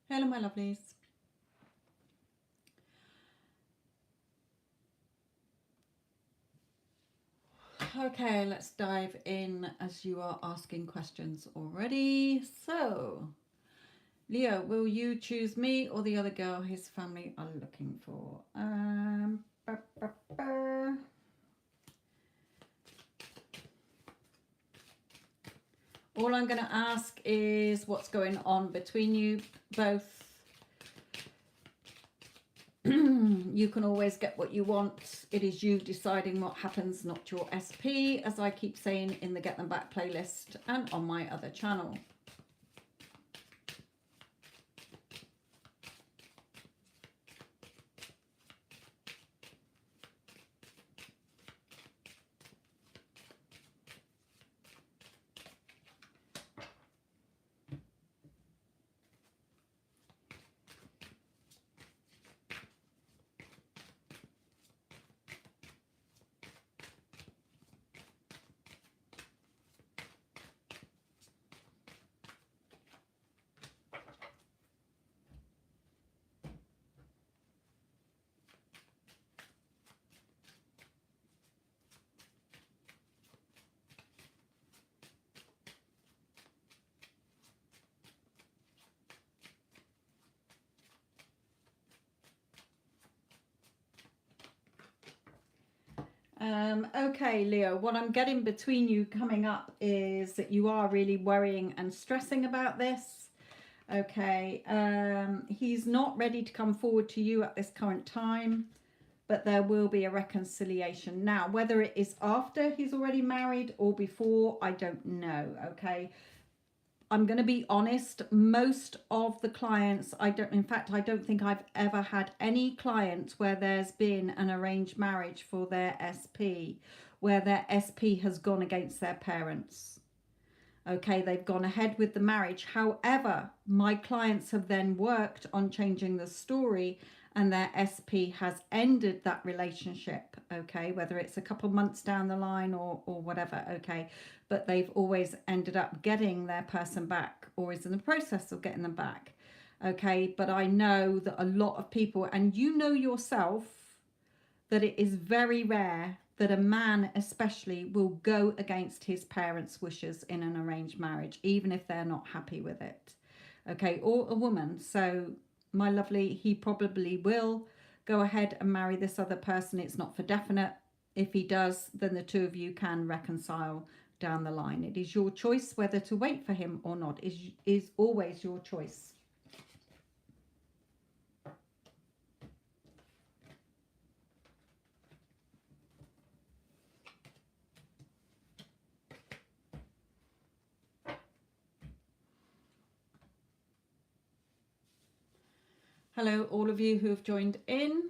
Hello, my lovelies. Okay, let's dive in as you are asking questions already. So, Leo, will you choose me or the other girl his family are looking for? Ba, ba, ba. All I'm going to ask is what's going on between you both. You can always get what you want. It is you deciding what happens, not your SP, as I keep saying in the Get Them Back playlist and on my other channel. Okay, Leo, what I'm getting between you coming up is that you are really worrying and stressing about this. Okay, he's not ready to come forward to you at this current time, but there will be a reconciliation. Now, whether it is after he's already married or before, I don't know. Okay, I'm going to be honest, most of the clients, I don't think I've ever had any client where there's been an arranged marriage for their SP, where their SP has gone against their parents. Okay, they've gone ahead with the marriage. However, my clients have then worked on changing the story and their SP has ended that relationship, okay, whether it's a couple months down the line or whatever, okay, but they've always ended up getting their person back or is in the process of getting them back, okay. But I know that a lot of people, and you know yourself, that it is very rare that a man especially will go against his parents' wishes in an arranged marriage, even if they're not happy with it, okay, or a woman. So my lovely, he probably will go ahead and marry this other person. It's not for definite. If he does, then the two of you can reconcile down the line. It is your choice whether to wait for him or not. Is always your choice. Hello, all of you who have joined in.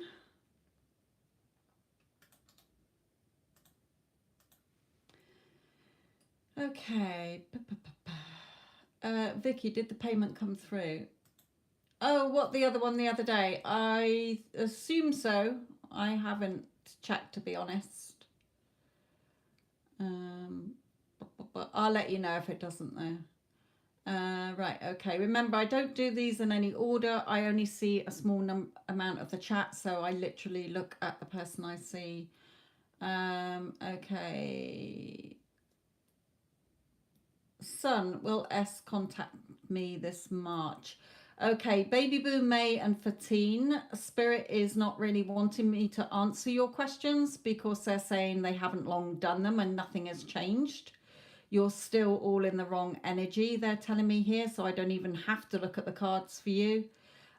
Okay. Vicky, did the payment come through? Oh, what, the other one the other day? I assume so. I haven't checked, to be honest. But I'll let you know if it doesn't, though. Right, okay. Remember, I don't do these in any order. I only see a small amount of the chat, so I literally look at the person I see. Okay. Son, will S contact me this March? Okay, Baby Boo, May and Fatine. Spirit is not really wanting me to answer your questions because they're saying they haven't long done them and nothing has changed. You're still all in the wrong energy, they're telling me here, so I don't even have to look at the cards for you.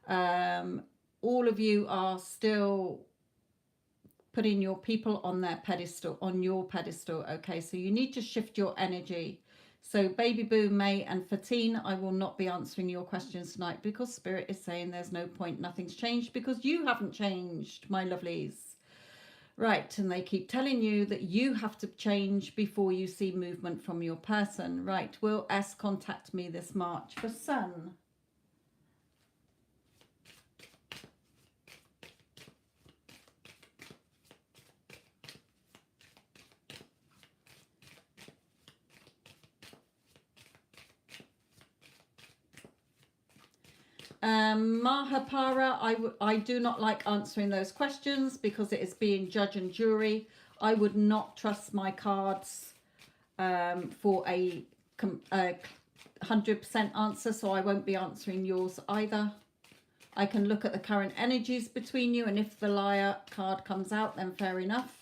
All of you are still putting your people on their pedestal, on your pedestal, okay? So you need to shift your energy. So Baby Boo, May and Fatine, I will not be answering your questions tonight because Spirit is saying there's no point, nothing's changed because you haven't changed, my lovelies. Right, and they keep telling you that you have to change before you see movement from your person. Right, will S contact me this March for Sun? Mahapara, I do not like answering those questions because it is being judge and jury. I would not trust my cards for a 100% answer, so I won't be answering yours either. I can look at the current energies between you, and if the liar card comes out, then fair enough.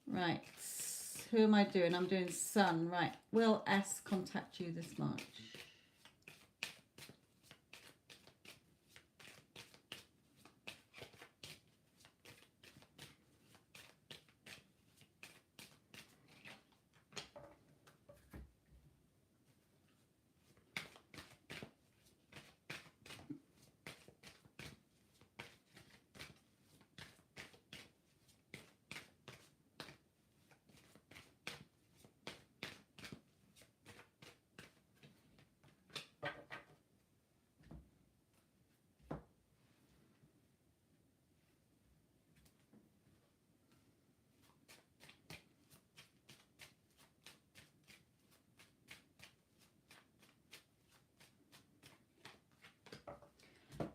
Right, who am I doing? I'm doing Sun. Right, will S contact you this March?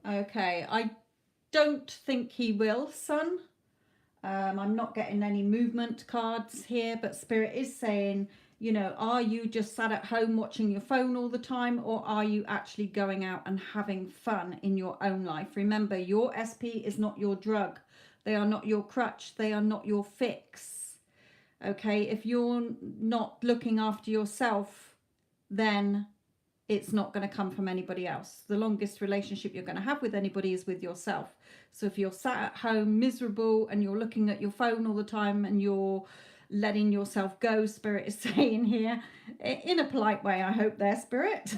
Okay, I don't think he will, Sun. I'm not getting any movement cards here, but Spirit is saying, you know, are you just sat at home watching your phone all the time, or are you actually going out and having fun in your own life? Remember, your SP is not your drug. They are not your crutch. They are not your fix. Okay, if you're not looking after yourself, then it's not going to come from anybody else. The longest relationship you're going to have with anybody is with yourself. So if you're sat at home miserable and you're looking at your phone all the time and you're letting yourself go, Spirit is saying here, in a polite way, I hope there, Spirit,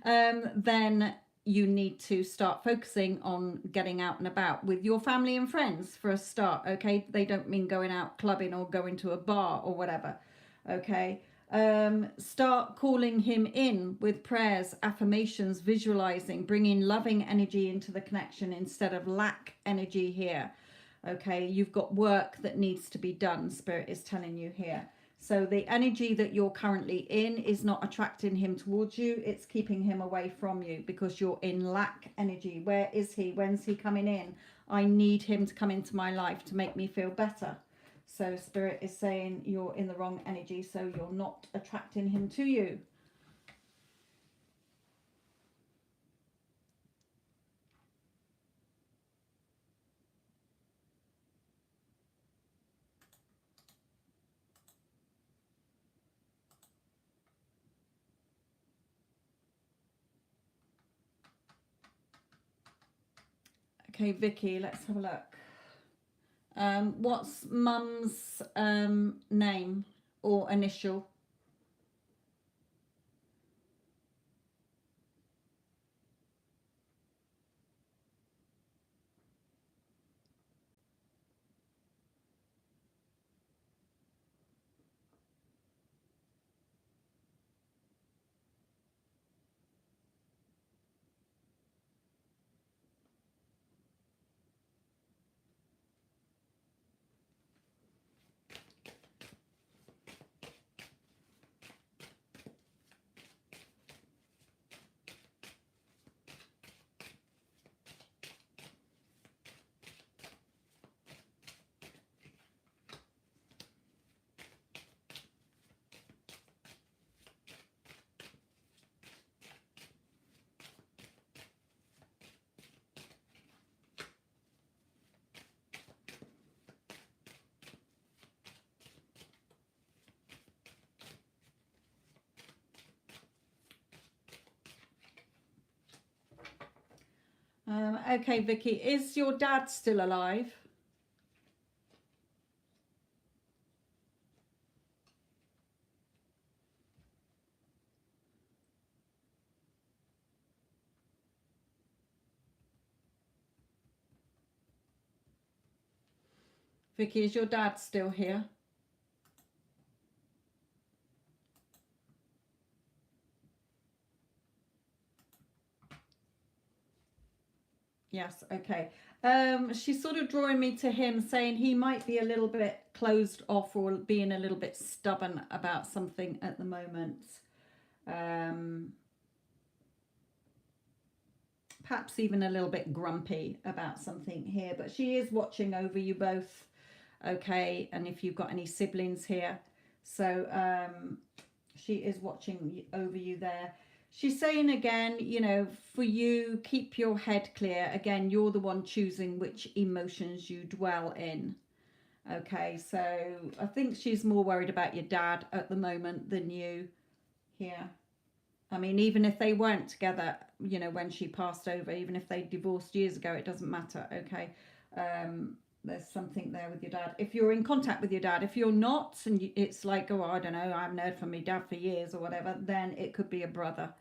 then you need to start focusing on getting out and about with your family and friends for a start, okay? They don't mean going out clubbing or going to a bar or whatever, okay? Start calling him in with prayers, affirmations, visualizing, bringing loving energy into the connection instead of lack energy here. Okay, you've got work that needs to be done, Spirit is telling you here. So the energy that you're currently in is not attracting him towards you. It's keeping him away from you because you're in lack energy. Where is he? When's he coming in? I need him to come into my life to make me feel better. So Spirit is saying you're in the wrong energy, so you're not attracting him to you. Okay, Vicky, let's have a look. What's Mum's name or initial? Okay, Vicky, is your dad still alive? Vicky, is your dad still here? Yes, okay. She's sort of drawing me to him, saying he might be a little bit closed off or being a little bit stubborn about something at the moment. Um, Perhaps even a little bit grumpy about something here, but she is watching over you both, okay? And if you've got any siblings here, so she is watching over you there. She's saying again, you know, for you, keep your head clear. Again, you're the one choosing which emotions you dwell in. Okay, so I think she's more worried about your dad at the moment than you here. I mean, even if they weren't together, you know, when she passed over, even if they divorced years ago, it doesn't matter, okay? There's something there with your dad. If you're in contact with your dad, if you're not, and it's like, oh, I don't know, I haven't heard from my dad for years or whatever, then it could be a brother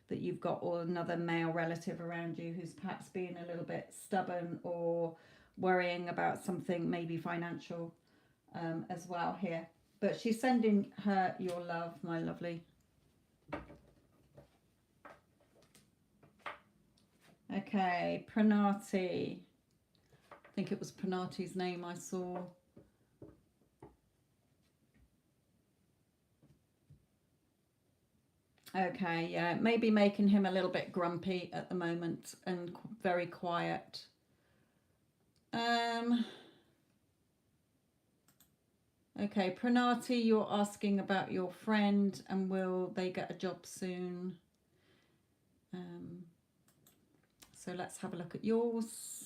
that you've got or another male relative around you who's perhaps being a little bit stubborn or worrying about something, maybe financial as well here. But she's sending her your love, my lovely. Okay, Pranati. I think it was Pranati's name I saw. Okay, yeah, maybe making him a little bit grumpy at the moment and very quiet. Okay, Pranati, you're asking about your friend and will they get a job soon? So let's have a look at yours.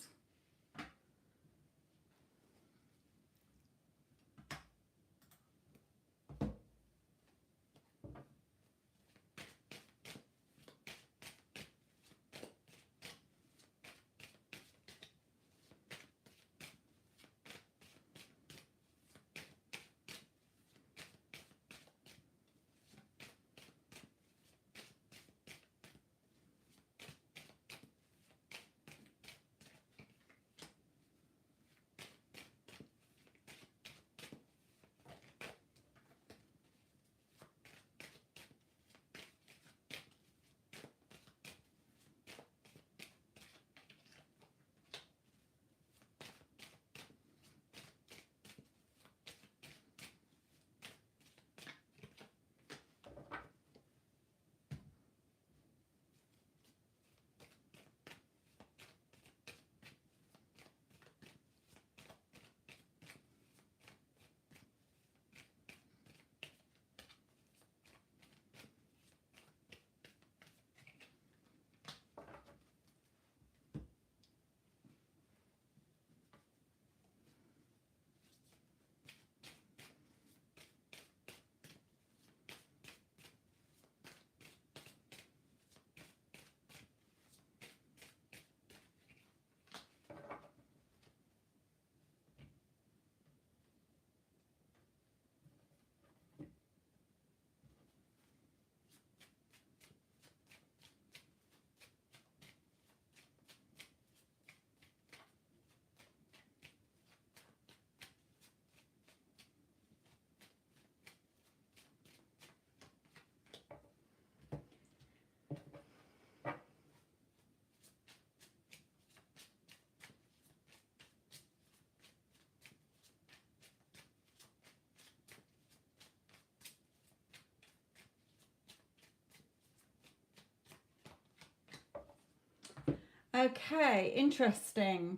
Okay, interesting.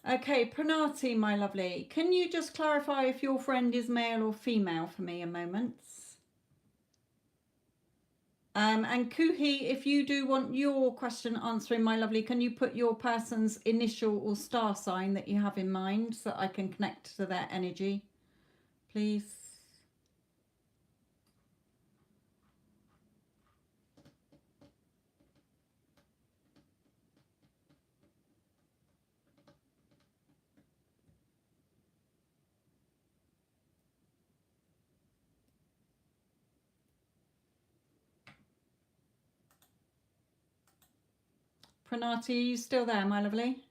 Okay, Pranati, my lovely, can you just clarify if your friend is male or female for me a moment? And Kuhi, if you do want your question answering, my lovely, can you put your person's initial or star sign that you have in mind so that I can connect to their energy, please? Pranati, are you still there, my lovely?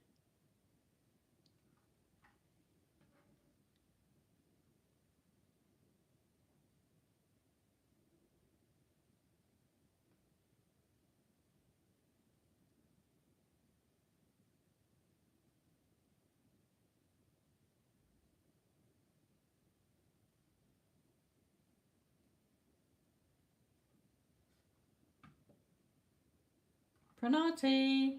Pranati.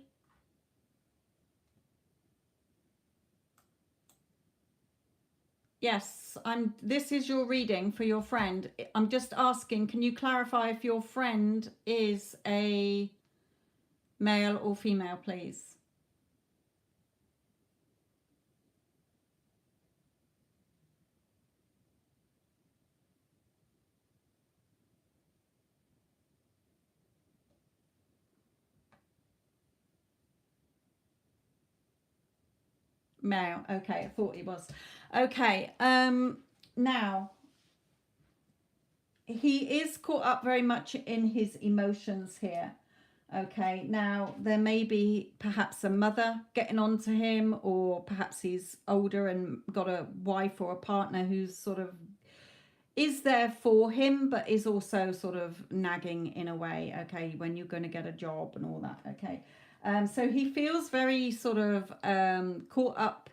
Yes, this is your reading for your friend. I'm just asking, can you clarify if your friend is a male or female, please? Male. Okay, I thought he was. Okay. Now he is caught up very much in his emotions here. Okay, now there may be perhaps a mother getting on to him, or perhaps he's older and got a wife or a partner who's sort of is there for him, but is also sort of nagging in a way. Okay, when you're going to get a job and all that. Okay, so he feels very sort of caught up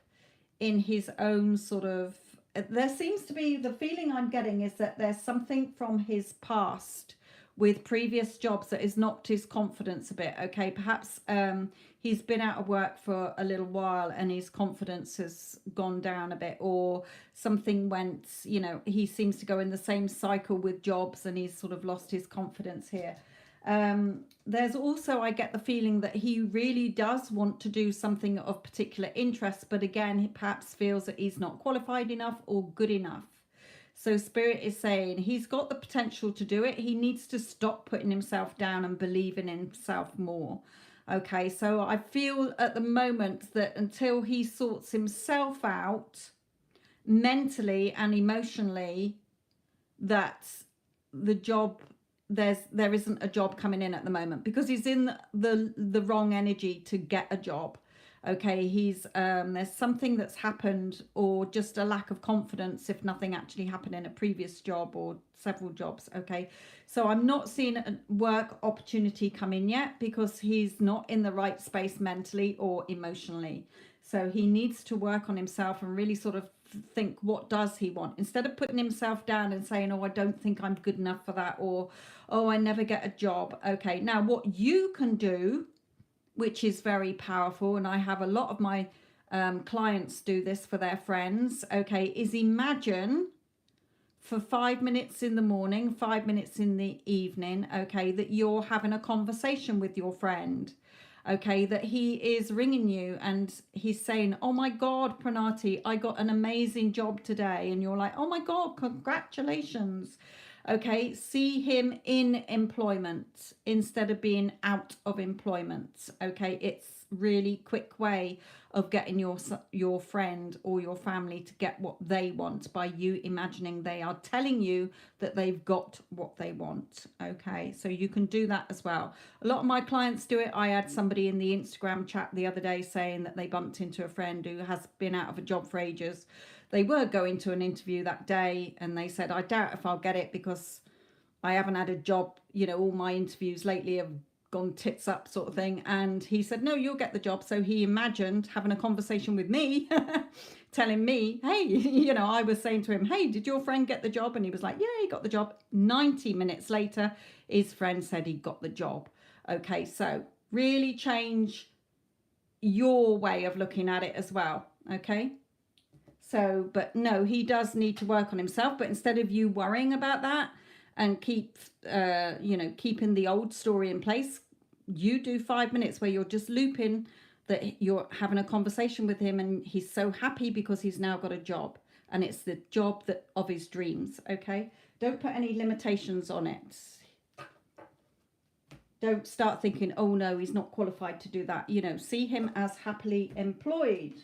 in his own sort of. There seems to be the feeling I'm getting is that there's something from his past with previous jobs that has knocked his confidence a bit. Okay, perhaps he's been out of work for a little while and his confidence has gone down a bit, or something went, you know, he seems to go in the same cycle with jobs and he's sort of lost his confidence here. There's also, I get the feeling that he really does want to do something of particular interest, but again, he perhaps feels that he's not qualified enough or good enough. So Spirit is saying he's got the potential to do it. He needs to stop putting himself down and believe in himself more. Okay, so I feel at the moment that until he sorts himself out mentally and emotionally, that the job there isn't a job coming in at the moment because he's in the wrong energy to get a job. Okay, he's there's something that's happened, or just a lack of confidence if nothing actually happened in a previous job or several jobs. Okay, so I'm not seeing a work opportunity come in yet because he's not in the right space mentally or emotionally. So he needs to work on himself and really sort of think, what does he want, instead of putting himself down and saying, oh, I don't think I'm good enough for that, or oh, I never get a job. Okay, now what you can do, which is very powerful, and I have a lot of my clients do this for their friends, okay, is imagine for 5 minutes in the morning, 5 minutes in the evening, okay, that you're having a conversation with your friend. Okay, that he is ringing you and he's saying, oh my God, Pranati, I got an amazing job today. And you're like, oh my God, congratulations. Okay, see him in employment instead of being out of employment. Okay, it's really quick way of getting your friend or your family to get what they want by you imagining they are telling you that they've got what they want. Okay, so you can do that as well. A lot of my clients do it. I had somebody in the Instagram chat the other day saying that they bumped into a friend who has been out of a job for ages. They were going to an interview that day and they said, I doubt if I'll get it because I haven't had a job, you know, all my interviews lately have gone tits up sort of thing. And he said, no, you'll get the job. So he imagined having a conversation with me, telling me, hey, you know, I was saying to him, hey, did your friend get the job? And he was like, yeah, he got the job. 90 minutes later, his friend said he got the job. Okay, so really change your way of looking at it as well. Okay. So, but no, he does need to work on himself. But instead of you worrying about that and keeping the old story in place, you do 5 minutes where you're just looping that you're having a conversation with him and he's so happy because he's now got a job and it's the job that of his dreams. Okay, don't put any limitations on it. Don't start thinking, oh no, he's not qualified to do that. You know, see him as happily employed.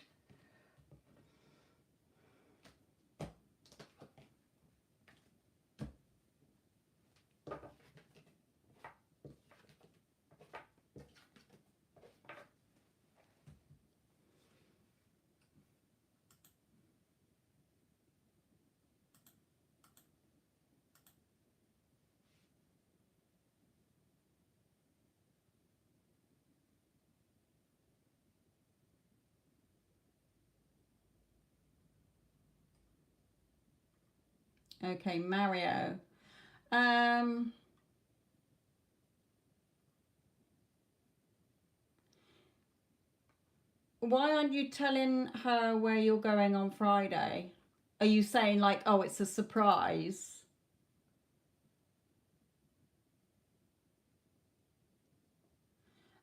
Okay, Mario. Um, Why aren't you telling her where you're going on Friday? Are you saying like, oh, it's a surprise?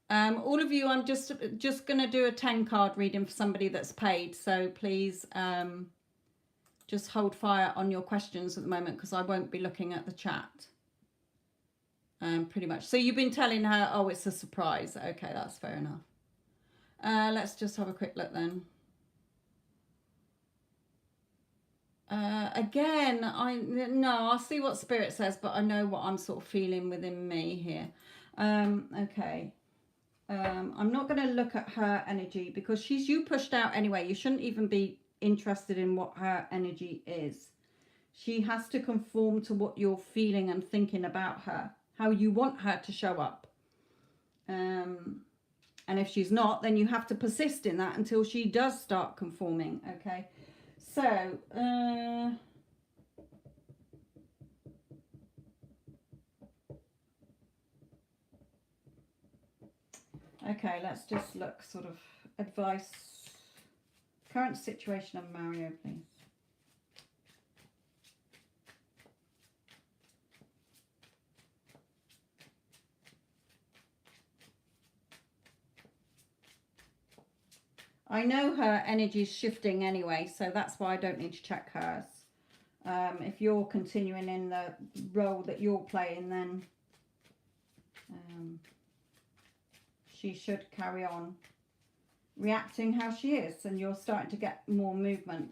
All of you, I'm just going to do a 10 card reading for somebody that's paid. So please just hold fire on your questions at the moment because I won't be looking at the chat. Pretty much. So you've been telling her, oh, it's a surprise. Okay, that's fair enough. Let's just have a quick look then. Again, I'll see what Spirit says, but I know what I'm sort of feeling within me here. Okay. I'm not going to look at her energy because she's you pushed out anyway. You shouldn't even be interested in what her energy is. She has to conform to what you're feeling and thinking about her, how you want her to show up. And if she's not, then you have to persist in that until she does start conforming. Okay. So, okay, let's just look sort of advice. Current situation of Mario, please. I know her energy's shifting anyway, so that's why I don't need to check hers. If you're continuing in the role that you're playing, then she should carry on reacting how she is, and you're starting to get more movement.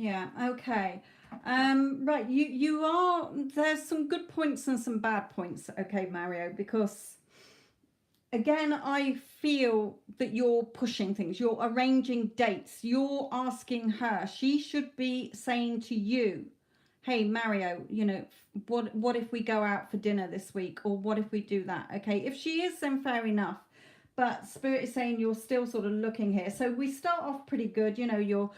Yeah, okay. Right, you are, there's some good points and some bad points, okay, Mario, because again, I feel that you're pushing things, you're arranging dates, you're asking her, she should be saying to you, hey Mario, you know, what if we go out for dinner this week, or what if we do that? Okay, if she is, then fair enough. But Spirit is saying you're still sort of looking here. So we start off pretty good, you know, you're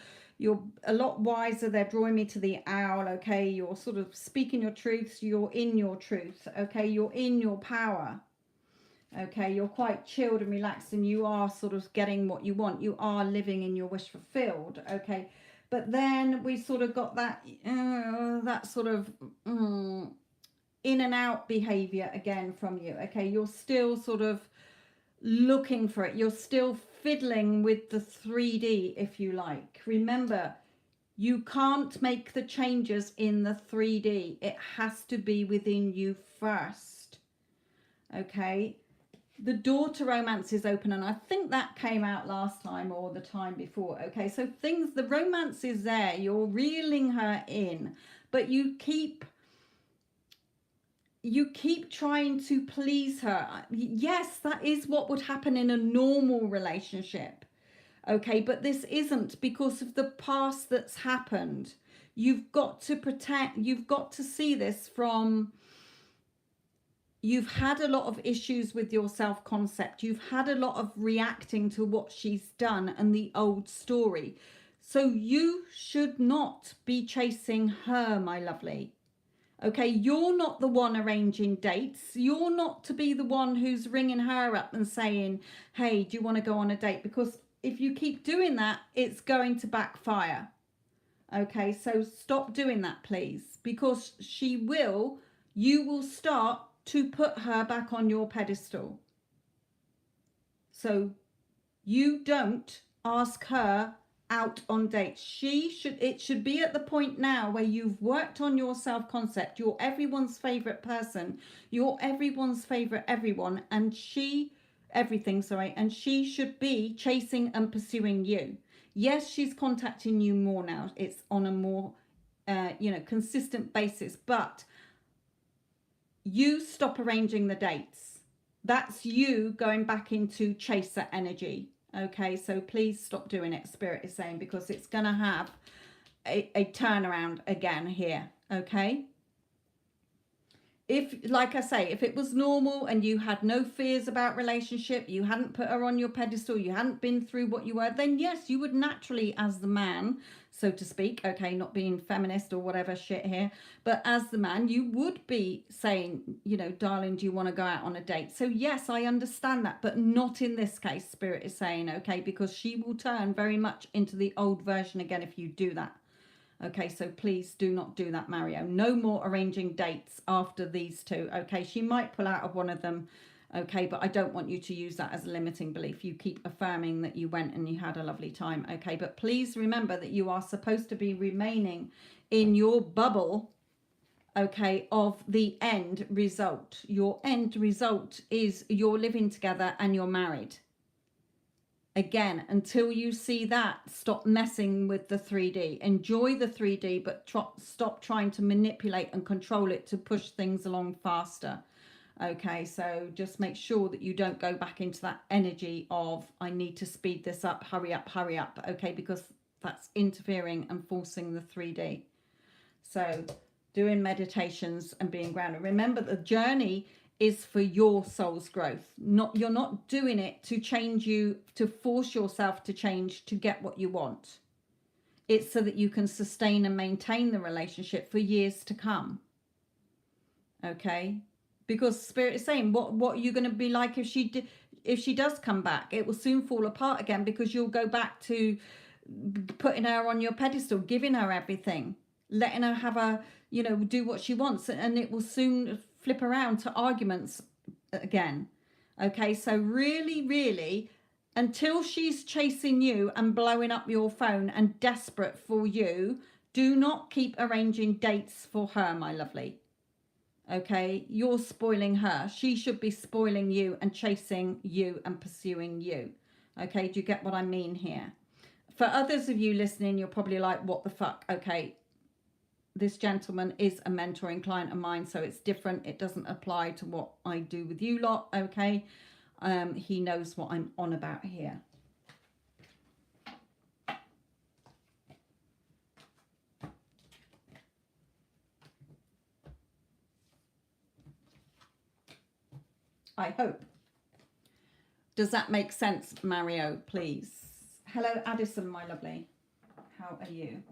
a lot wiser. They're drawing me to the owl. Okay, you're sort of speaking your truths, you're in your truth. Okay, you're in your power. Okay, you're quite chilled and relaxed, and you are sort of getting what you want. You are living in your wish fulfilled. Okay, but then we sort of got that sort of in and out behavior again from you. Okay, you're still sort of looking for it. You're still fiddling with the 3D, if you like. Remember, you can't make the changes in the 3D. It has to be within you first. Okay, the door to romance is open, and I think that came out last time or the time before. Okay, so the romance is there. You're reeling her in, but you keep trying to please her. Yes, that is what would happen in a normal relationship. Okay, but this isn't, because of the past that's happened. You've got to protect, you've got to see this from, you've had a lot of issues with your self-concept. You've had a lot of reacting to what she's done and the old story. So you should not be chasing her, my lovely. Okay, you're not the one arranging dates. You're not to be the one who's ringing her up and saying, hey, do you want to go on a date? Because if you keep doing that, it's going to backfire. Okay, so stop doing that, please, because you will start to put her back on your pedestal. So you don't ask her out on dates. It should be at the point now where you've worked on your self-concept. You're everyone's favorite person. You're everyone's favorite everyone, and everything, and she should be chasing and pursuing you. Yes, she's contacting you more now. It's on a more consistent basis, but you stop arranging the dates. That's you going back into chaser energy. Okay, so please stop doing it, Spirit is saying, because it's going to have a turnaround again here. Okay, if, like I say, if it was normal and you had no fears about relationship, you hadn't put her on your pedestal, you hadn't been through what you were, then yes, you would naturally, as the man, so to speak, okay, not being feminist or whatever shit here, but as the man, you would be saying, you know, darling, do you want to go out on a date? So yes, I understand that, but not in this case, Spirit is saying, okay, because she will turn very much into the old version again if you do that. Okay, so please do not do that, Mario. No more arranging dates after these two. Okay, she might pull out of one of them. Okay, but I don't want you to use that as a limiting belief. You keep affirming that you went and you had a lovely time. Okay, but please remember that you are supposed to be remaining in your bubble, okay, of the end result. Your end result is you're living together and you're married. Again, until you see that, stop messing with the 3D. Enjoy the 3D, but stop trying to manipulate and control it to push things along faster. Okay, so just make sure that you don't go back into that energy of, I need to speed this up, hurry up, okay, because that's interfering and forcing the 3D. So doing meditations and being grounded. Remember, the journey is for your soul's growth. You're not doing it to change you, to force yourself to change to get what you want. It's so that you can sustain and maintain the relationship for years to come. Okay, because Spirit is saying, what are you going to be like if she does come back? It will soon fall apart again, because you'll go back to putting her on your pedestal, giving her everything, letting her have a, you know, do what she wants, and it will soon flip around to arguments again. Okay, so really, until she's chasing you and blowing up your phone and desperate for you, do not keep arranging dates for her, my lovely. Okay, you're spoiling her. She should be spoiling you and chasing you and pursuing you. Okay, do you get what I mean here? For others of you listening, you're probably like, what the fuck? Okay, this gentleman is a mentoring client of mine, so it's different. It doesn't apply to what I do with you lot, okay? He knows what I'm on about here. I hope. Does that make sense, Mario, please? Hello, Addison, my lovely. How are you?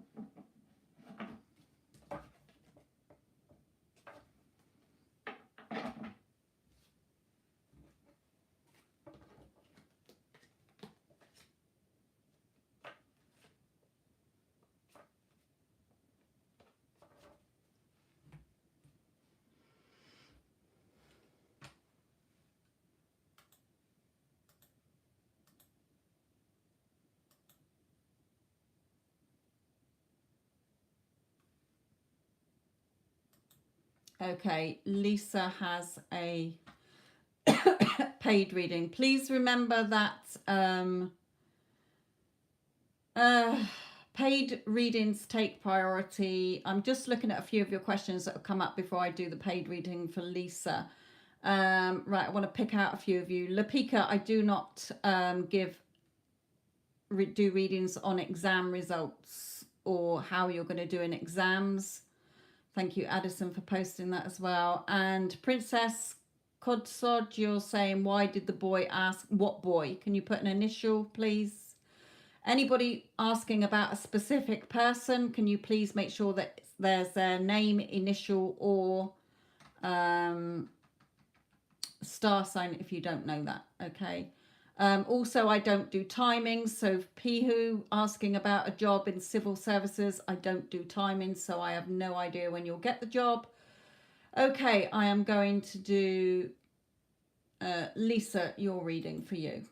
Okay, Lisa has a paid reading. Please remember that paid readings take priority. I'm just looking at a few of your questions that have come up before I do the paid reading for Lisa. Right, I want to pick out a few of you. Lapika, I do not do readings on exam results or how you're going to do in exams. Thank you, Addison, for posting that as well. And Princess Kodsod, you're saying, why did the boy ask? What boy? Can you put an initial, please? Anybody asking about a specific person, can you please make sure that there's their name, initial, or star sign if you don't know that, okay? Also, I don't do timings. So Pihu asking about a job in civil services, I don't do timings, so I have no idea when you'll get the job. Okay, I am going to do Lisa, your reading for you.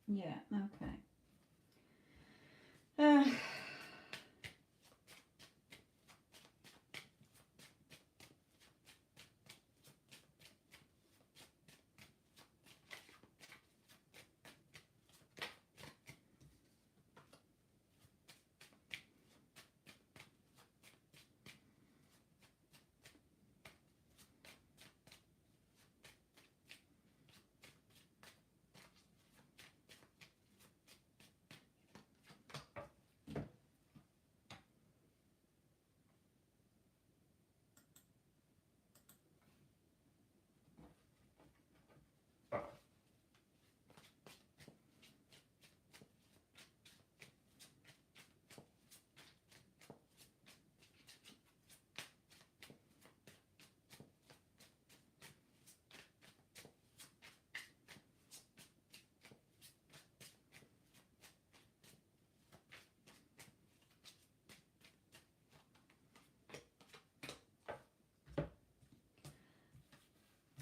Yeah, okay.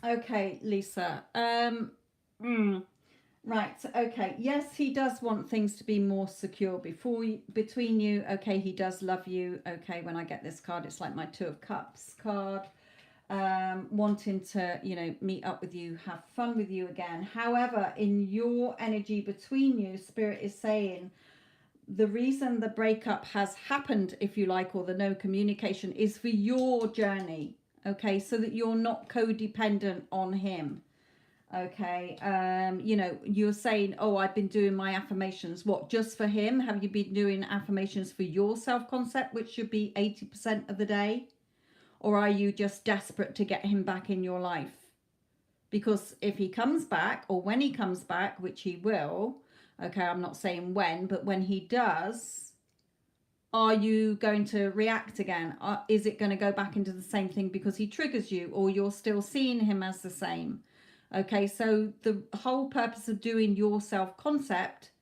Okay, Lisa. Mm, right. Okay. Yes, he does want things to be more secure between you. Okay, he does love you. Okay, when I get this card, it's like my Two of Cups card. Wanting to, meet up with you, have fun with you again. However, in your energy between you, Spirit is saying the reason the breakup has happened, if you like, or the no communication, is for your journey. Okay, so that you're not codependent on him. Okay, you're saying, oh, I've been doing my affirmations. What, just for him? Have you been doing affirmations for your self-concept, which should be 80% of the day? Or are you just desperate to get him back in your life? Because if he comes back, or when he comes back, which he will, okay, I'm not saying when, but when he does, are you going to react again? Is it going to go back into the same thing because he triggers you, or you're still seeing him as the same? Okay, so the whole purpose of doing your self-concept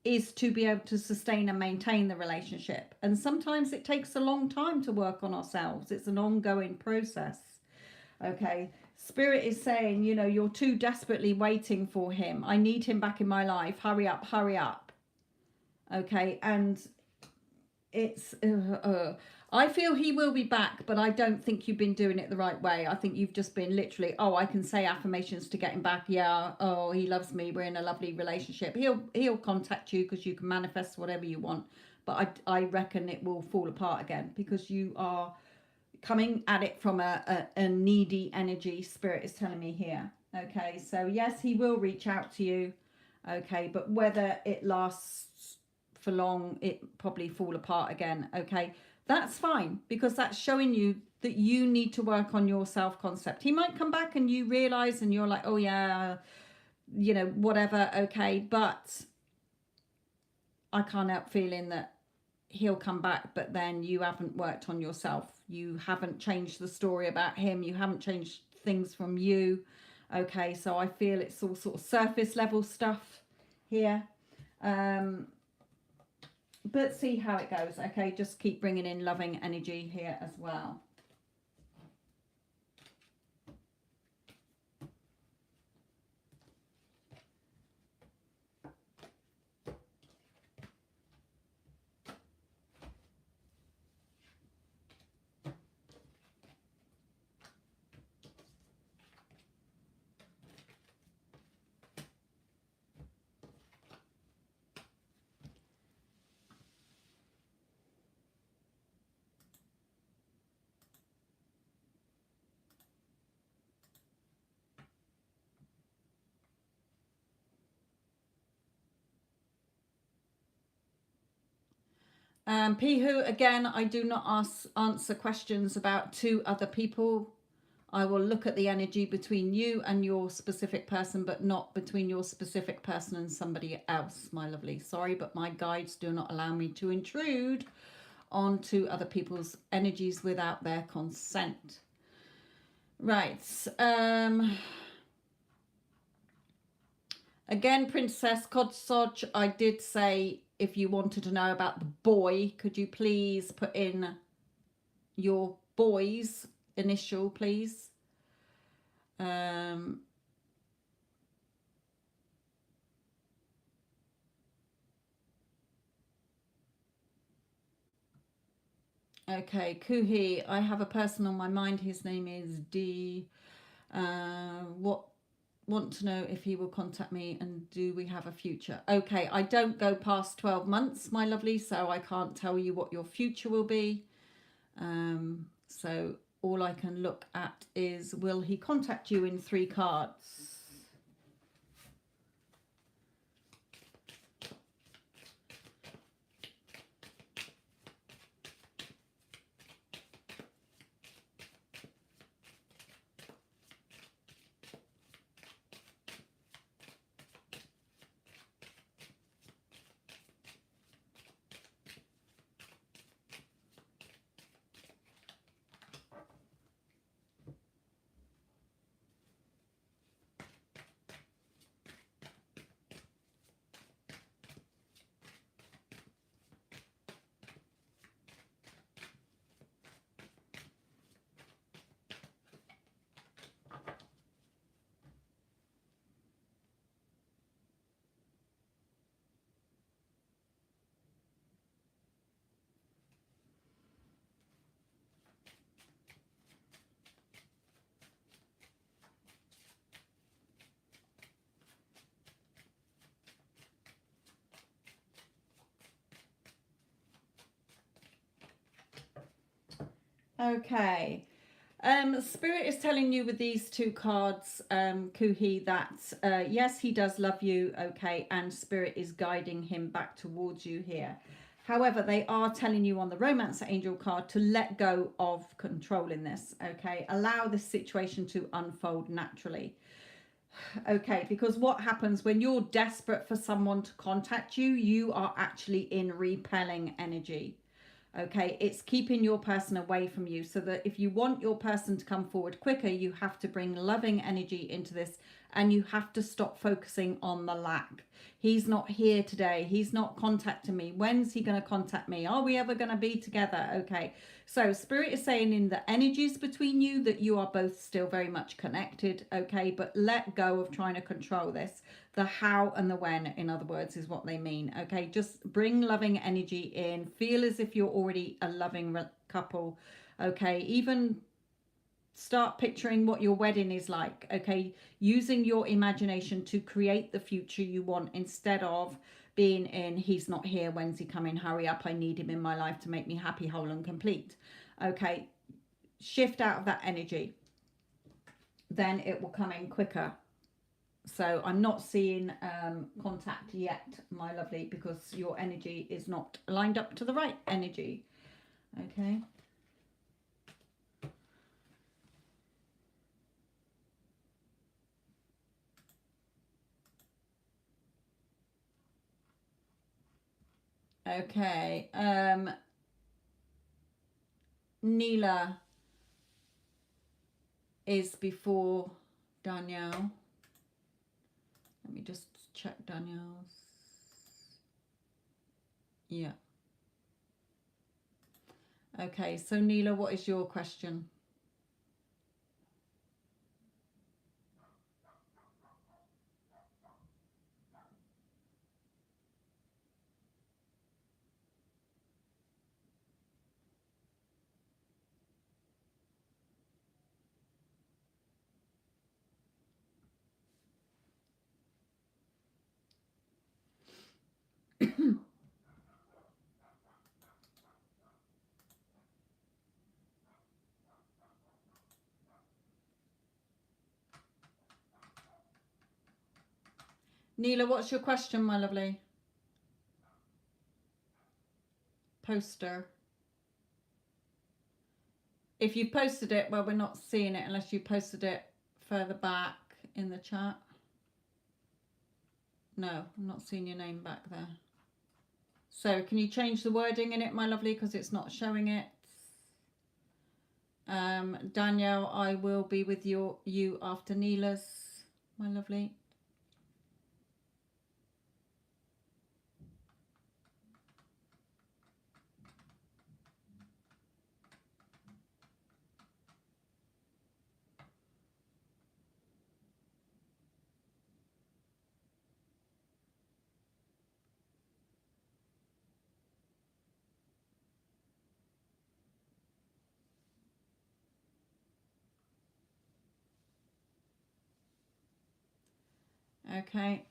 is to be able to sustain and maintain the relationship. And sometimes it takes a long time to work on ourselves. It's an ongoing process. Okay, Spirit is saying, you're too desperately waiting for him. I need him back in my life. Hurry up, hurry up. Okay, and it's I feel he will be back, but I don't think you've been doing it the right way. I think you've just been literally, oh, I can say affirmations to get him back. Yeah, oh, he loves me, we're in a lovely relationship. He'll contact you because you can manifest whatever you want, but I reckon it will fall apart again because you are coming at it from a needy energy. Spirit is telling me here. Okay, so yes, he will reach out to you. Okay, but whether it lasts for long, it probably fall apart again. Okay, that's fine because that's showing you that you need to work on your self-concept. He might come back and you realize and you're like, oh yeah, whatever. Okay, but I can't help feeling that he'll come back, but then you haven't worked on yourself. You haven't changed the story about him. You haven't changed things from you. Okay, so I feel it's all sort of surface level stuff here. But see how it goes. Okay, just keep bringing in loving energy here as well. Pihu, again, I do not answer questions about two other people. I will look at the energy between you and your specific person, but not between your specific person and somebody else, my lovely. Sorry, but my guides do not allow me to intrude onto other people's energies without their consent. Right. Again, Princess Kodsoj, I did say if you wanted to know about the boy, could you please put in your boy's initial, please? Okay, Kuhi, I have a person on my mind. His name is D. Want to know if he will contact me and do we have a future? Okay, I don't go past 12 months, my lovely, so I can't tell you what your future will be. So all I can look at is, will he contact you in 3 cards? Okay. Spirit is telling you with these two cards, Kuhi, that yes, he does love you, okay, and Spirit is guiding him back towards you here. However, they are telling you on the Romance Angel card to let go of control in this, okay? Allow this situation to unfold naturally. Okay, because what happens when you're desperate for someone to contact you, you are actually in repelling energy. Okay, it's keeping your person away from you, so that if you want your person to come forward quicker, you have to bring loving energy into this, and you have to stop focusing on the lack. He's not here today, he's not contacting me, when's he going to contact me, are we ever going to be together? Okay, so Spirit is saying in the energies between you that you are both still very much connected, okay, but let go of trying to control this. The how and the when, in other words, is what they mean. Okay, just bring loving energy in, feel as if you're already a loving couple. Okay, even start picturing what your wedding is like. Okay, using your imagination to create the future you want, instead of being in he's not here, when's he coming, hurry up, I need him in my life to make me happy, whole and complete. Okay, shift out of that energy, then it will come in quicker. So I'm not seeing contact yet, my lovely, because your energy is not lined up to the right energy. Okay. Okay. Neela is before Danielle. Let me just check Danielle's. Yeah. Okay, so Neela, what is your question? Neela, what's your question, my lovely? Poster. If you posted it, well, we're not seeing it unless you posted it further back in the chat. No, I'm not seeing your name back there. So can you change the wording in it, my lovely, because it's not showing it. Danielle, I will be with you after Neela's, my lovely. Okay.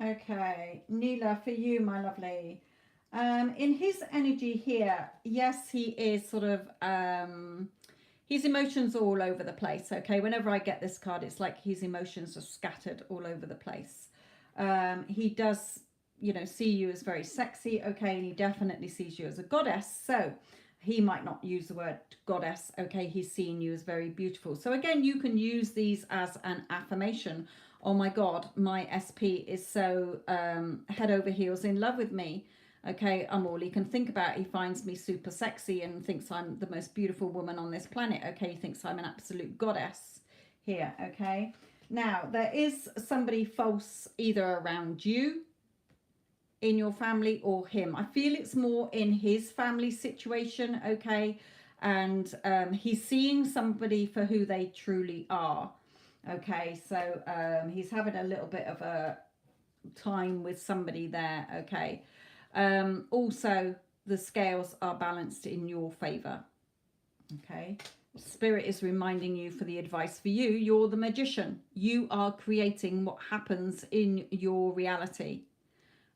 Okay, Neela, for you, my lovely. In his energy here, yes, he is sort of his emotions are all over the place. Okay, whenever I get this card, it's like his emotions are scattered all over the place. He does, you know, see you as very sexy. Okay, and he definitely sees you as a goddess. So he might not use the word goddess. Okay, he's seeing you as very beautiful. So again, you can use these as an affirmation. Oh my God, my SP is so head over heels in love with me. Okay, I'm all he can think about. He finds me super sexy and thinks I'm the most beautiful woman on this planet. Okay, he thinks I'm an absolute goddess here. Okay, now there is somebody false either around you, in your family, or him. I feel it's more in his family situation. Okay, and he's seeing somebody for who they truly are. Okay, so he's having a little bit of a time with somebody there. Okay, also the scales are balanced in your favor. Okay, Spirit is reminding you for the advice for you. You're the magician. You are creating what happens in your reality.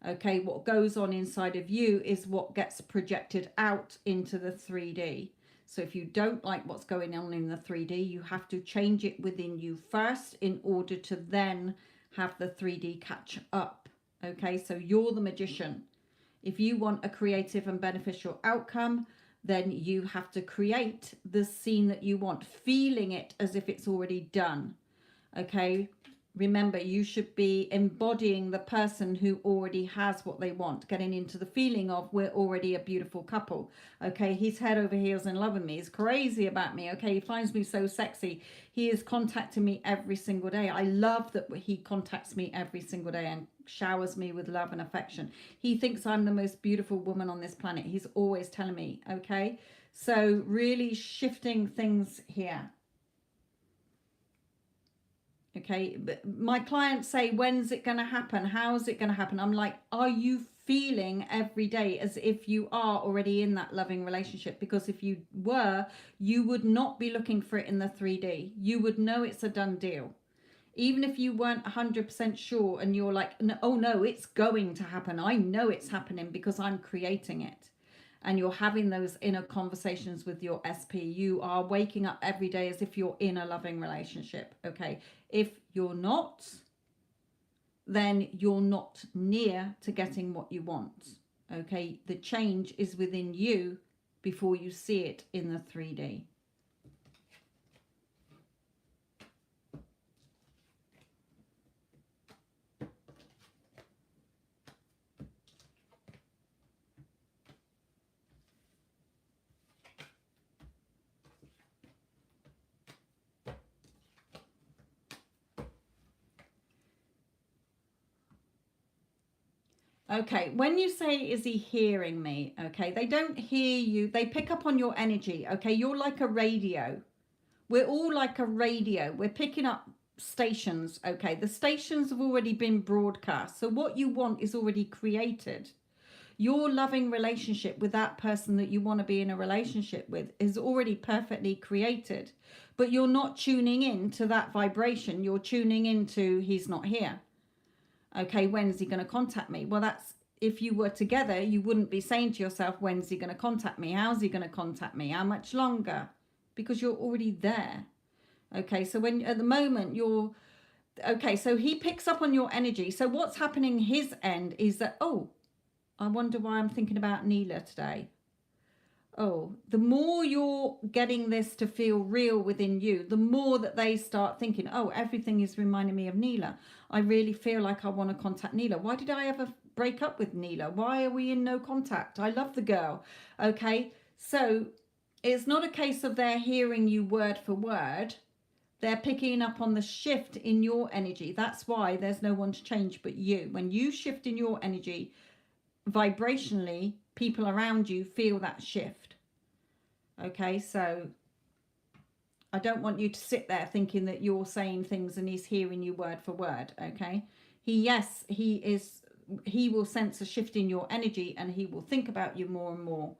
Okay, what goes on inside of you is what gets projected out into the 3D. So if you don't like what's going on in the 3D, you have to change it within you first in order to then have the 3D catch up. Okay, so you're the magician. If you want a creative and beneficial outcome, then you have to create the scene that you want, feeling it as if it's already done. Okay, remember, you should be embodying the person who already has what they want, getting into the feeling of we're already a beautiful couple. Okay, he's head over heels in love with me. He's crazy about me. Okay, he finds me so sexy. He is contacting me every single day. I love that he contacts me every single day and showers me with love and affection. He thinks I'm the most beautiful woman on this planet. He's always telling me. Okay, so really shifting things here. Okay, but my clients say, when's it going to happen? How's it going to happen? I'm like, are you feeling every day as if you are already in that loving relationship? Because if you were, you would not be looking for it in the 3D. You would know it's a done deal. Even if you weren't 100% sure and you're like, oh no, it's going to happen. I know it's happening because I'm creating it. And you're having those inner conversations with your SP. You are waking up every day as if you're in a loving relationship. Okay. If you're not, then you're not near to getting what you want. Okay. The change is within you before you see it in the 3D. Okay, when you say, is he hearing me? Okay, they don't hear you. They pick up on your energy. Okay, you're like a radio. We're all like a radio. We're picking up stations. Okay, the stations have already been broadcast. So what you want is already created. Your loving relationship with that person that you want to be in a relationship with is already perfectly created. But you're not tuning in to that vibration. You're tuning into he's not here. Okay, when's he going to contact me? Well, that's, if you were together, you wouldn't be saying to yourself, when's he going to contact me? How's he going to contact me? How much longer? Because you're already there. Okay, so when at the moment you're, okay, so he picks up on your energy. So what's happening his end is that, oh, I wonder why I'm thinking about Neela today. Oh, the more you're getting this to feel real within you, the more that they start thinking, oh, everything is reminding me of Neela. I really feel like I want to contact Neela. Why did I ever break up with Neela? Why are we in no contact? I love the girl. Okay, so it's not a case of they're hearing you word for word. They're picking up on the shift in your energy. That's why there's no one to change but you. When you shift in your energy, vibrationally, people around you feel that shift. Okay, so I don't want you to sit there thinking that you're saying things and he's hearing you word for word. Okay, he will sense a shift in your energy and he will think about you more and more.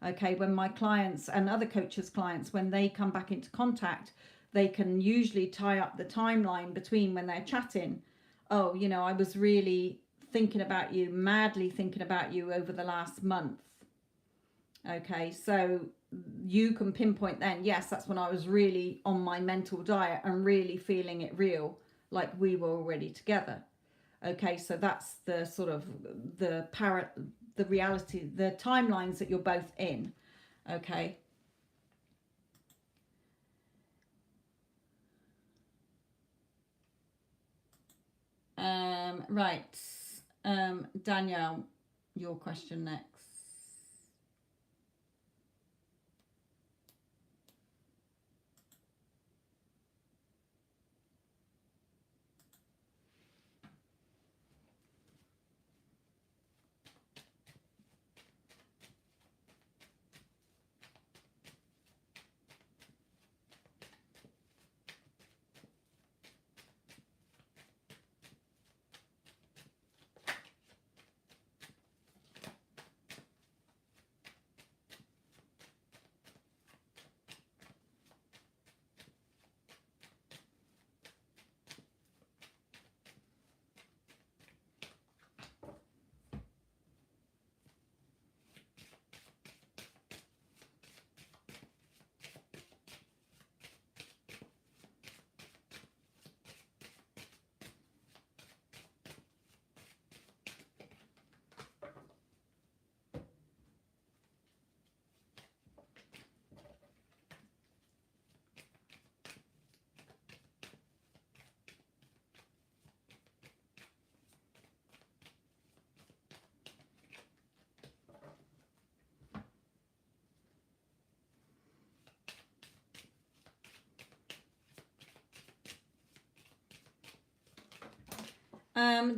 Okay, when my clients and other coaches' clients, when they come back into contact, they can usually tie up the timeline between when they're chatting. Oh, you know, I was really thinking about you, madly thinking about you over the last month. Okay, so you can pinpoint then, yes, that's when I was really on my mental diet and really feeling it real, like we were already together. Okay, so that's the sort of the reality, the timelines that you're both in. Okay. Right. Danielle, your question next.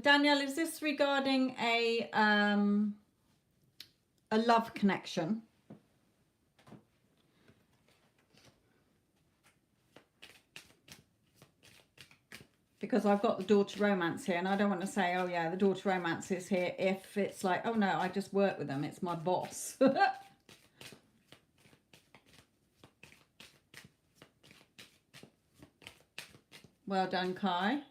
Danielle, is this regarding a love connection? Because I've got the door to romance here, and I don't want to say, oh yeah, the door to romance is here, if it's like, oh no, I just work with them, it's my boss. Well done, Kai.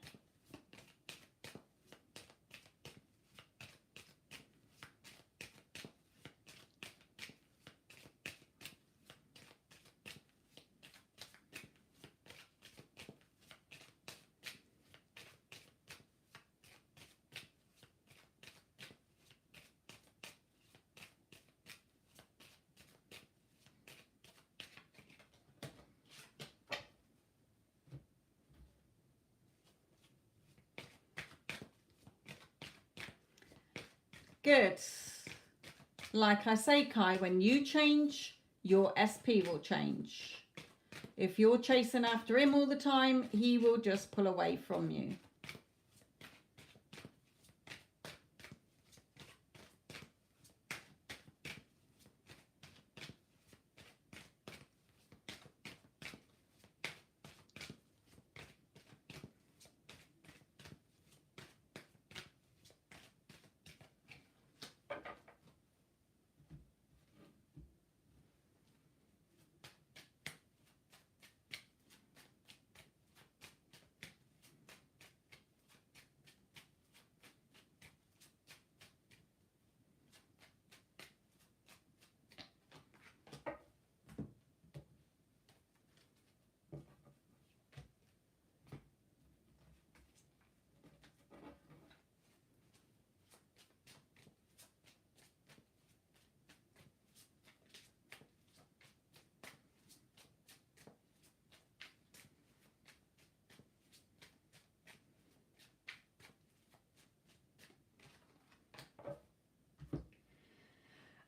Good. Like I say, Kai, when you change, your SP will change. If you're chasing after him all the time, he will just pull away from you.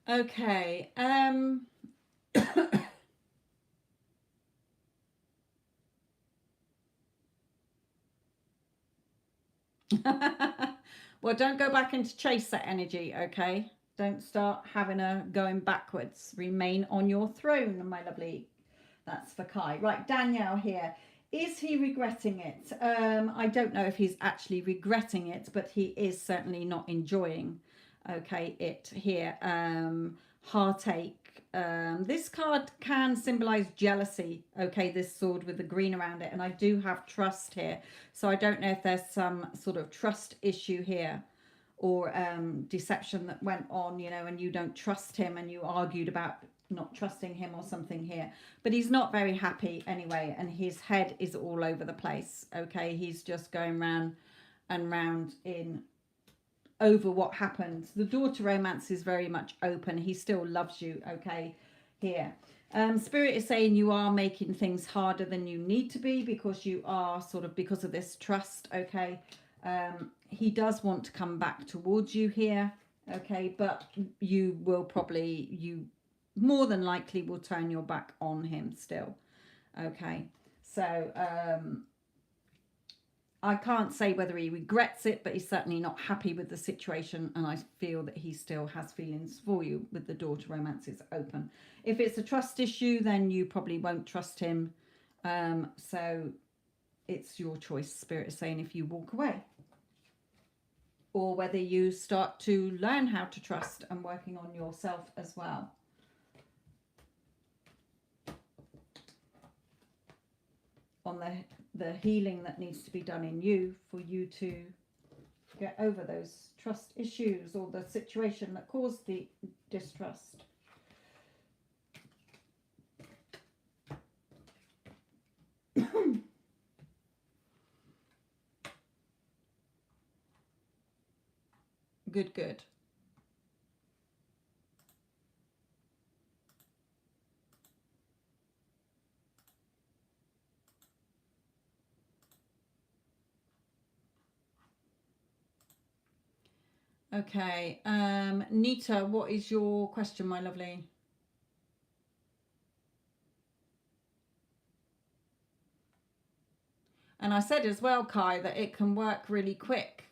Okay. Well, don't go back into chase that energy, okay? Don't start having a going backwards. Remain on your throne, my lovely. That's for Kai. Right, Danielle here. Is he regretting it? I don't know if he's actually regretting it, but he is certainly not enjoying, okay, it here. Heartache. This card can symbolize jealousy, okay, this sword with the green around it, and I do have trust here, so I don't know if there's some sort of trust issue here, or deception that went on, you know, and you don't trust him and you argued about not trusting him or something here. But he's not very happy anyway, and his head is all over the place. Okay, he's just going round and round in over what happened. The door to romance is very much open. He still loves you. Okay, here. Spirit is saying you are making things harder than you need to be, because you are sort of, because of this trust. Okay, he does want to come back towards you here. Okay, but you will probably, you more than likely will turn your back on him still. Okay, so I can't say whether he regrets it, but he's certainly not happy with the situation, and I feel that he still has feelings for you with the door to romance is open. If it's a trust issue, then you probably won't trust him. So it's your choice, Spirit is saying, if you walk away, or whether you start to learn how to trust and working on yourself as well. On the healing that needs to be done in you for you to get over those trust issues or the situation that caused the distrust. Good, good. Okay, Nita, what is your question, my lovely? And I said as well, Kai, that it can work really quick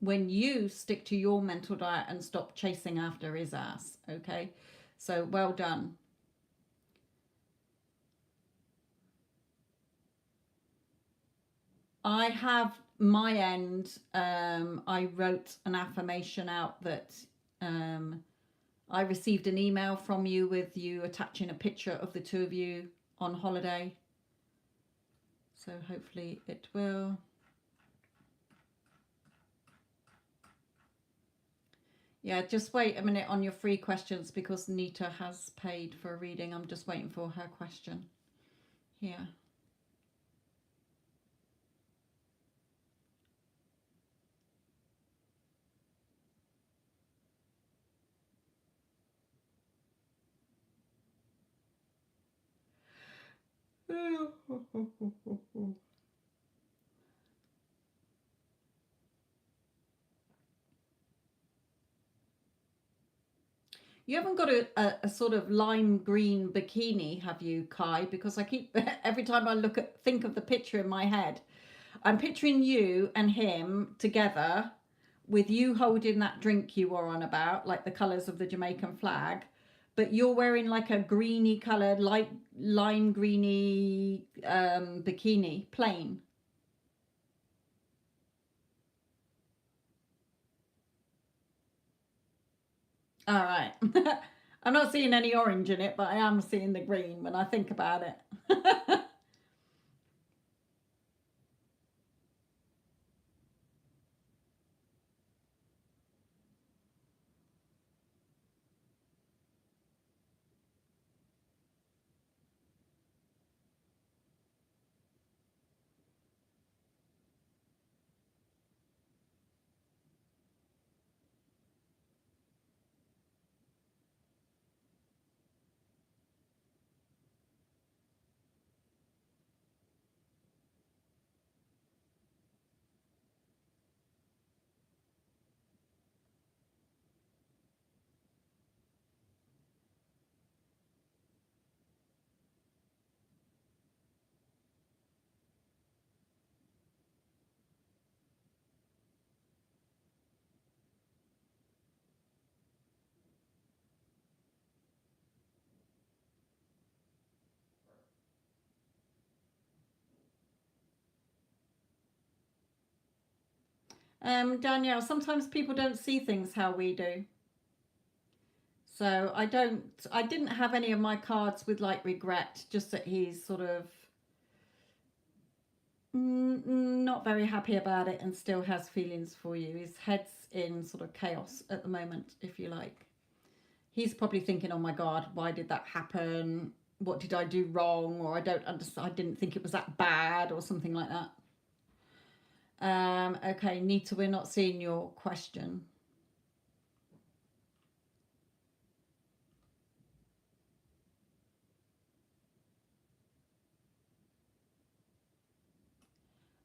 when you stick to your mental diet and stop chasing after his ass. Okay, so well done. I have my end. I wrote an affirmation out that I received an email from you with you attaching a picture of the two of you on holiday. So hopefully it will. Yeah, just wait a minute on your free questions, because Nita has paid for a reading. I'm just waiting for her question here. You haven't got a sort of lime green bikini, have you, Kai? Because I keep, every time I think of the picture in my head, I'm picturing you and him together with you holding that drink you were on about, like the colours of the Jamaican flag, but you're wearing like a greeny coloured, light lime greeny bikini, plain. All right. I'm not seeing any orange in it, but I am seeing the green when I think about it. Danielle, sometimes people don't see things how we do. So I didn't have any of my cards with like regret, just that he's sort of, Not very happy about it and still has feelings for you. His head's in sort of chaos at the moment, if you like. He's probably thinking, oh my God, why did that happen? What did I do wrong? Or I don't understand. I didn't think it was that bad or something like that. Okay, Nita, we're not seeing your question.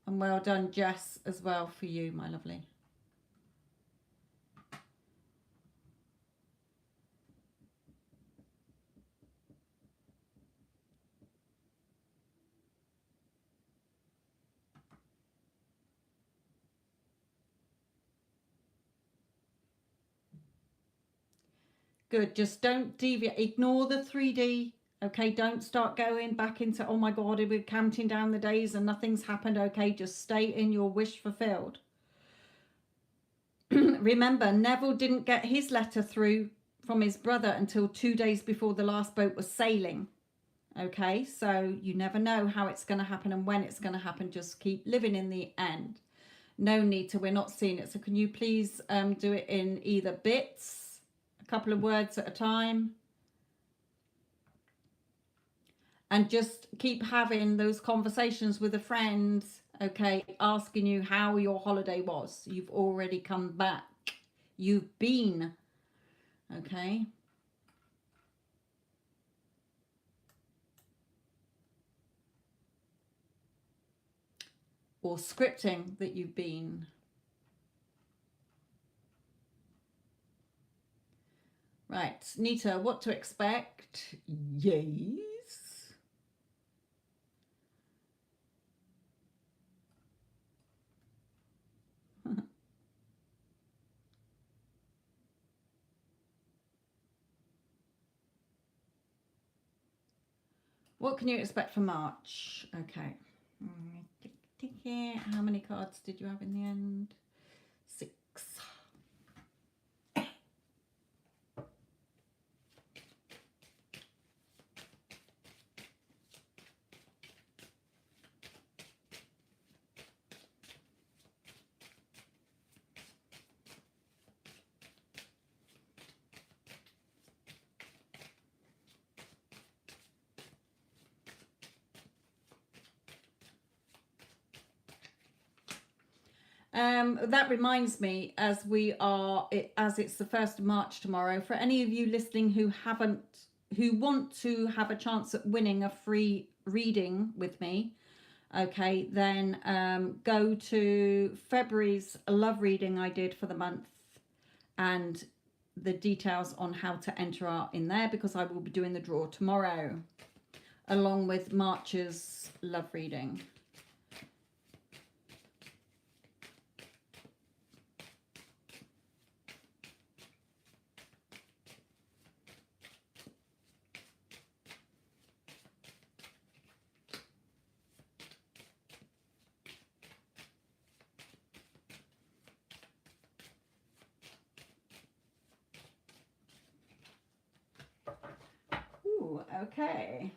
And well done, Jess, as well for you, my lovely. Good. Just don't deviate. Ignore the 3D. Okay. Don't start going back into, oh my God, we're counting down the days and nothing's happened. Okay. Just stay in your wish fulfilled. Remember, Neville didn't get his letter through from his brother until 2 days before the last boat was sailing. Okay. So you never know how it's going to happen and when it's going to happen. Just keep living in the end. No, Nita, we're not seeing it. So can you please do it in either bits? A couple of words at a time, and just keep having those conversations with a friend, okay, asking you how your holiday was. You've already come back, you've been, okay, or scripting that you've been. Right, Nita, what to expect? Yes. What can you expect for March? Okay. How many cards did you have in the end? 6. That reminds me, as it's the 1st of March tomorrow, for any of you listening who want to have a chance at winning a free reading with me, okay, then go to February's love reading I did for the month, and the details on how to enter are in there, because I will be doing the draw tomorrow along with March's love reading. Ooh, okay.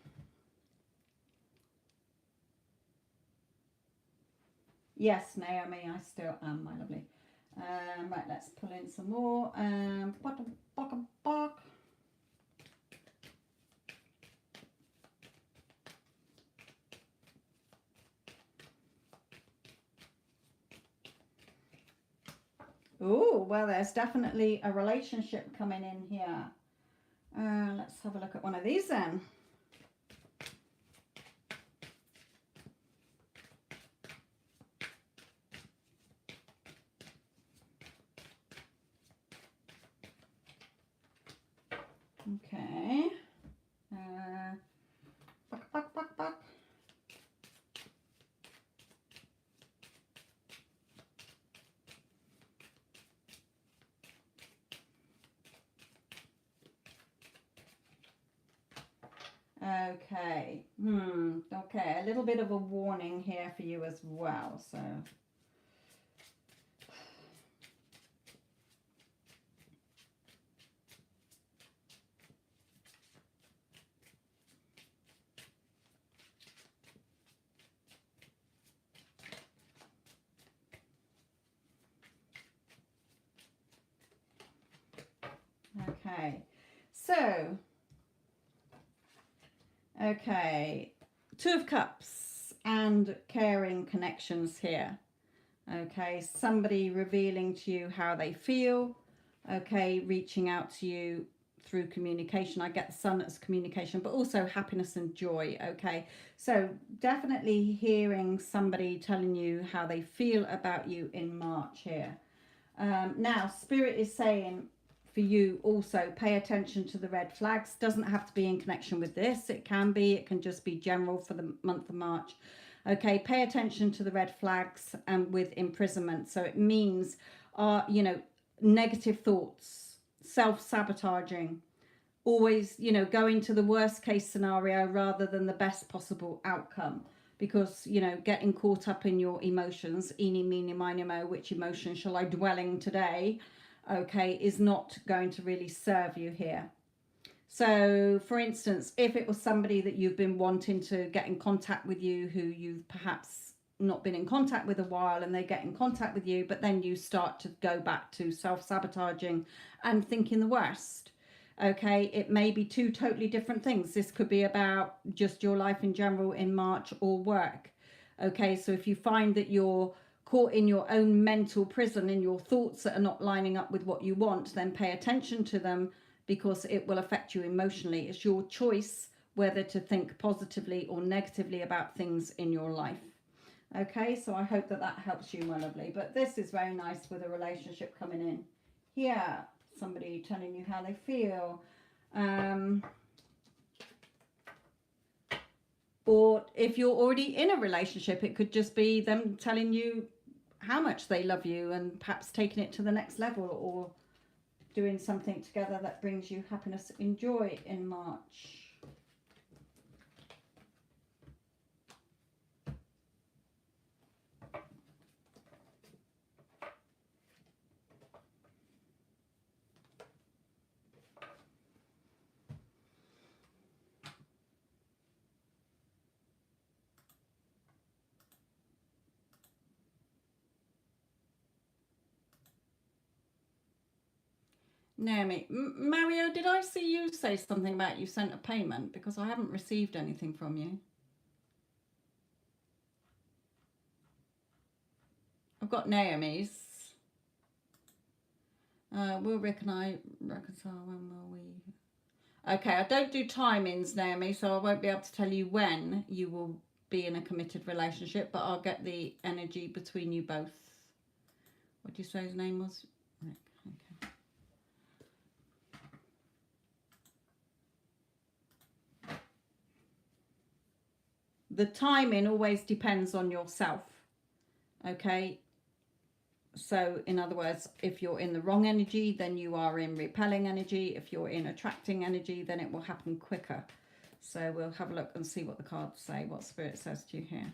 Yes, Naomi, I still am, my lovely. Right, let's pull in some more. Oh, well, there's definitely a relationship coming in here. Let's have a look at one of these then. Okay. Buck. Okay. Okay, a little bit of a warning here for you as well, so. So, okay, Two of Cups and caring connections here. Okay, somebody revealing to you how they feel. Okay, reaching out to you through communication. I get the Sun as communication, but also happiness and joy. Okay, so definitely hearing somebody telling you how they feel about you in March here. Now, Spirit is saying for you also pay attention to the red flags. Doesn't have to be in connection with this. It can be. It can just be general for the month of March. Okay, pay attention to the red flags and with imprisonment. So it means, you know, negative thoughts, self-sabotaging, always, you know, going to the worst case scenario rather than the best possible outcome. Because, you know, getting caught up in your emotions, eeny, meeny, miny, mo, which emotion shall I dwell in today, okay, is not going to really serve you here. So, for instance, if it was somebody that you've been wanting to get in contact with you, who you've perhaps not been in contact with a while, and they get in contact with you, but then you start to go back to self-sabotaging and thinking the worst. Okay, it may be two totally different things. This could be about just your life in general in March, or work. Okay, so if you find that you're caught in your own mental prison, in your thoughts that are not lining up with what you want, then pay attention to them, because it will affect you emotionally. It's your choice whether to think positively or negatively about things in your life. Okay, so I hope that that helps you, my lovely. But this is very nice with a relationship coming in. Here, somebody telling you how they feel. Or if you're already in a relationship, it could just be them telling you how much they love you and perhaps taking it to the next level, or doing something together that brings you happiness and joy in March. Naomi, Mario, did I see you say something about you sent a payment? Because I haven't received anything from you. I've got Naomi's. Will Rick and I reconcile? When will we? Okay, I don't do timings, Naomi, so I won't be able to tell you when you will be in a committed relationship, but I'll get the energy between you both. What did you say his name was? Rick. Okay. The timing always depends on yourself. Okay. So in other words, if you're in the wrong energy, then you are in repelling energy. If you're in attracting energy, then it will happen quicker. So we'll have a look and see what the cards say, what Spirit says to you here.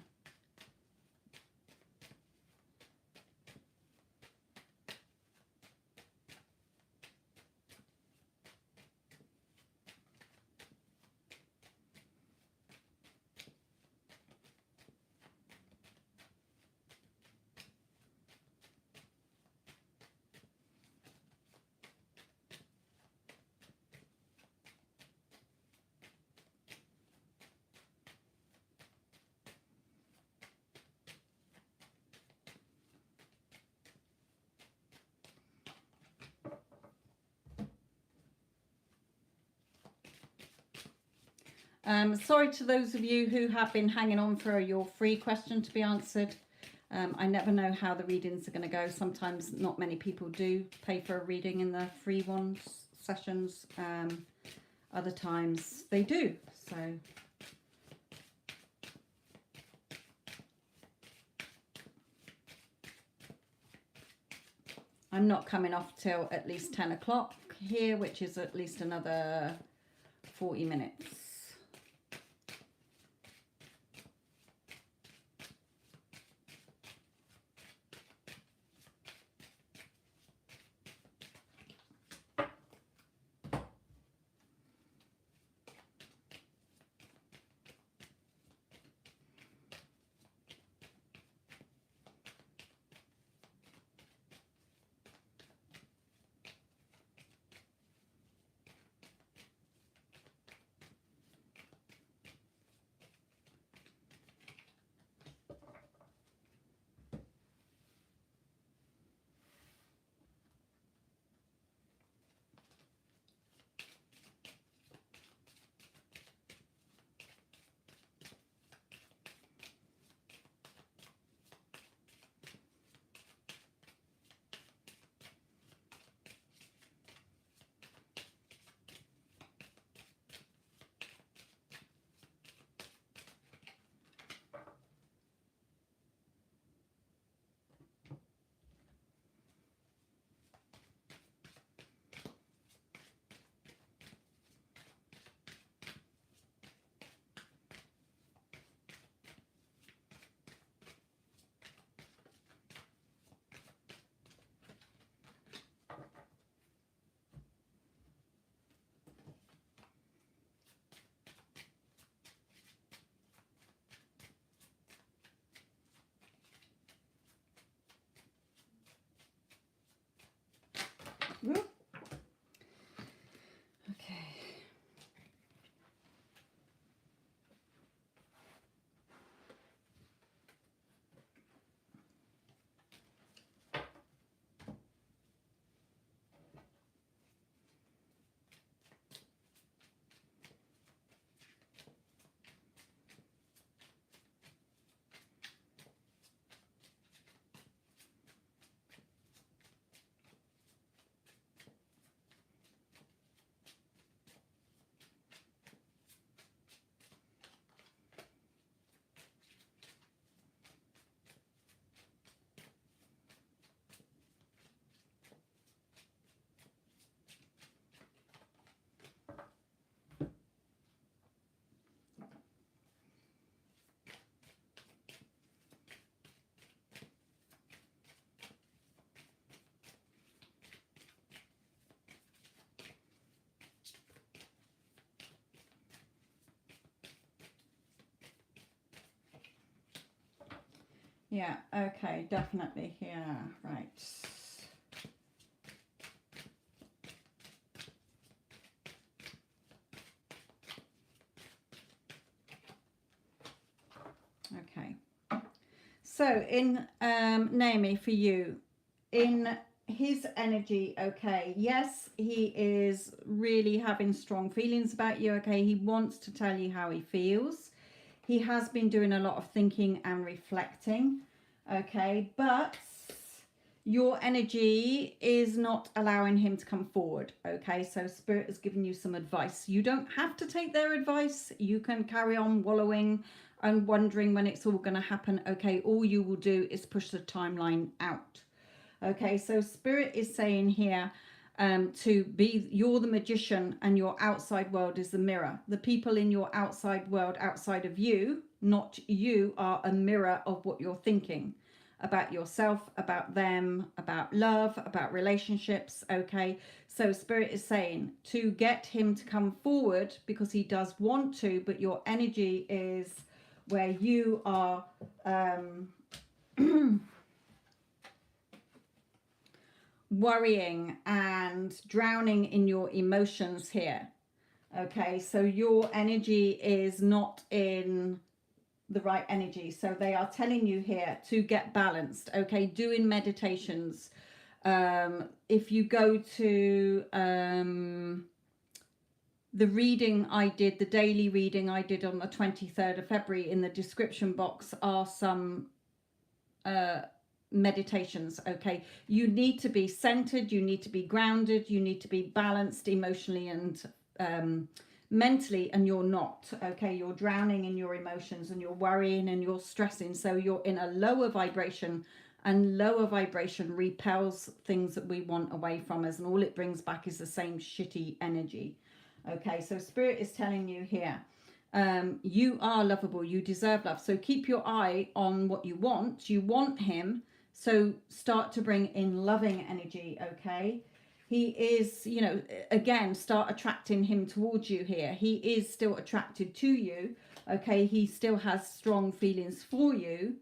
Sorry to those of you who have been hanging on for your free question to be answered. I never know how the readings are going to go. Sometimes not many people do pay for a reading in the free ones sessions. Other times they do. So I'm not coming off till at least 10 o'clock here, which is at least another 40 minutes. Yeah, okay, definitely. Yeah, right. Okay. So in Naomi, for you, in his energy, okay, yes, he is really having strong feelings about you. Okay, he wants to tell you how he feels. He has been doing a lot of thinking and reflecting. Okay, but your energy is not allowing him to come forward. Okay, so spirit has given you some advice. You don't have to take their advice. You can carry on wallowing and wondering when it's all going to happen. Okay, all you will do is push the timeline out. Okay, so spirit is saying here, to be, you're the magician and your outside world is the mirror. The people in your outside world, outside of you, not you, are a mirror of what you're thinking about yourself, about them, about love, about relationships. Okay, so spirit is saying to get him to come forward because he does want to, but your energy is where you are worrying and drowning in your emotions here. Okay, so your energy is not in the right energy. So they are telling you here to get balanced. Okay, doing meditations. If you go to the reading I did, the daily reading I did on the 23rd of February, in the description box are some meditations. Okay, you need to be centered, you need to be grounded, you need to be balanced emotionally and mentally, and you're not. Okay, you're drowning in your emotions and you're worrying and you're stressing, so you're in a lower vibration, and lower vibration repels things that we want away from us, and all it brings back is the same shitty energy. Okay, so spirit is telling you here, you are lovable, you deserve love, so keep your eye on what you want. You want him, so start to bring in loving energy. Okay, he is, you know, again, start attracting him towards you here. He is still attracted to you. Okay, he still has strong feelings for you,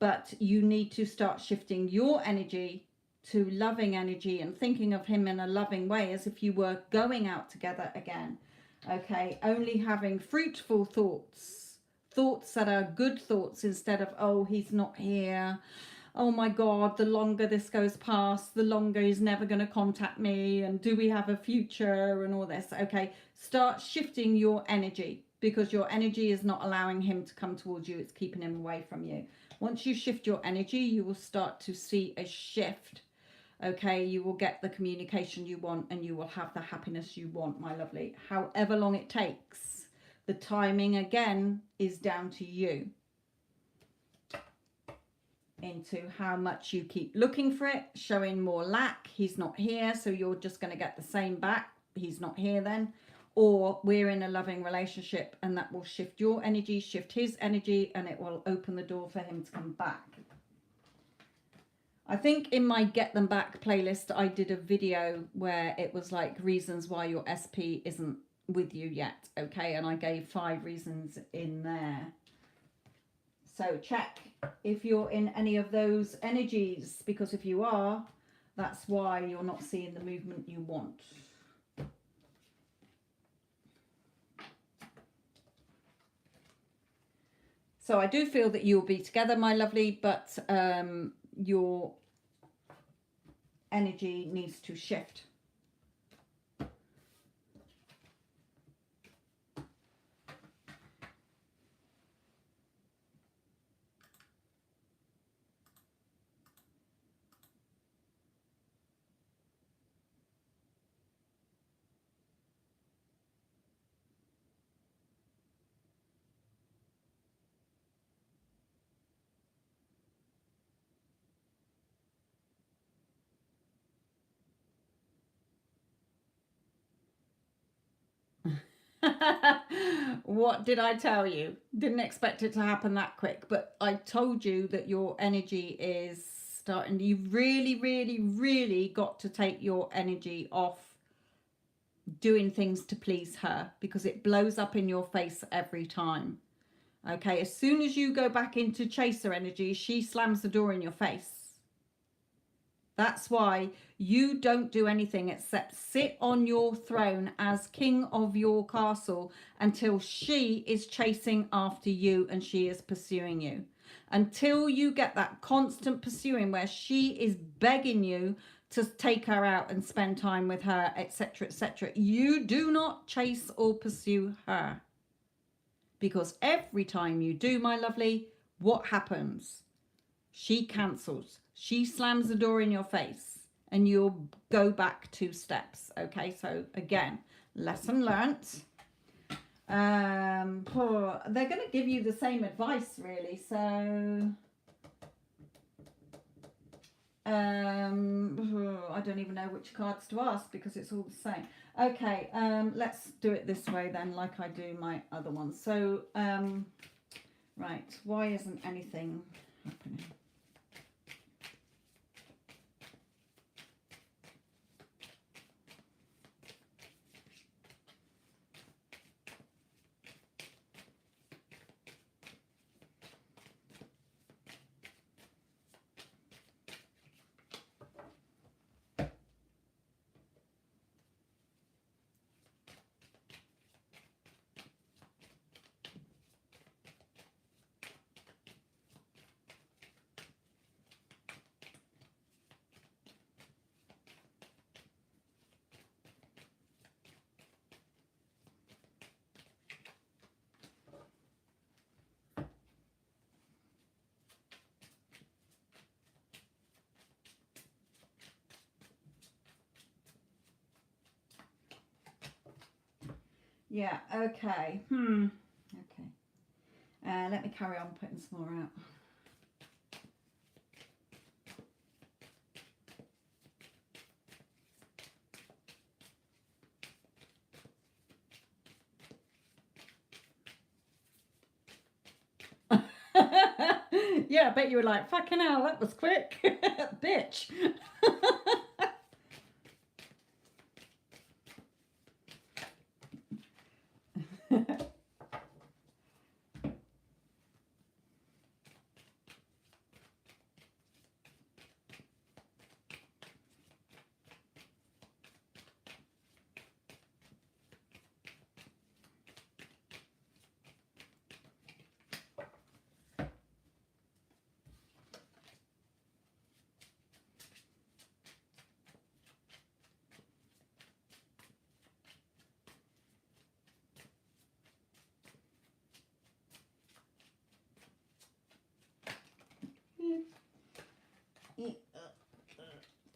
but you need to start shifting your energy to loving energy and thinking of him in a loving way, as if you were going out together again. Okay, only having fruitful thoughts, thoughts that are good thoughts, instead of, oh, he's not here, oh my god, the longer this goes past, the longer he's never going to contact me, and do we have a future, and all this. Okay, start shifting your energy, because your energy is not allowing him to come towards you, it's keeping him away from you. Once you shift your energy, you will start to see a shift. Okay, you will get the communication you want, and you will have the happiness you want, my lovely. However long it takes, the timing again is down to you, into how much you keep looking for it, showing more lack. He's not here, so you're just going to get the same back. He's not here then. Or we're in a loving relationship, and that will shift your energy, shift his energy, and it will open the door for him to come back. I think in my Get Them Back playlist, I did a video where it was like reasons why your SP isn't with you yet. Okay, and I gave 5 reasons in there. So check if you're in any of those energies, because if you are, that's why you're not seeing the movement you want. So I do feel that you'll be together, my lovely, but your energy needs to shift. What did I tell you? Didn't expect it to happen that quick, but I told you that your energy is starting. You've really got to take your energy off doing things to please her, because it blows up in your face every time. Okay, as soon as you go back into chaser energy, she slams the door in your face. That's why you don't do anything except sit on your throne as king of your castle until she is chasing after you and she is pursuing you. Until you get that constant pursuing where she is begging you to take her out and spend time with her, etc., etc., you do not chase or pursue her. Because every time you do, my lovely, what happens? She cancels. She slams the door in your face and you'll go back 2 steps. Okay, so again, lesson learnt. They're going to give you the same advice, really. So I don't even know which cards to ask because it's all the same. Okay, let's do it this way then, like I do my other ones. So, right, why isn't anything happening? Yeah, okay. Okay. Let me carry on putting some more out. Yeah, I bet you were like, fucking hell, that was quick. Bitch.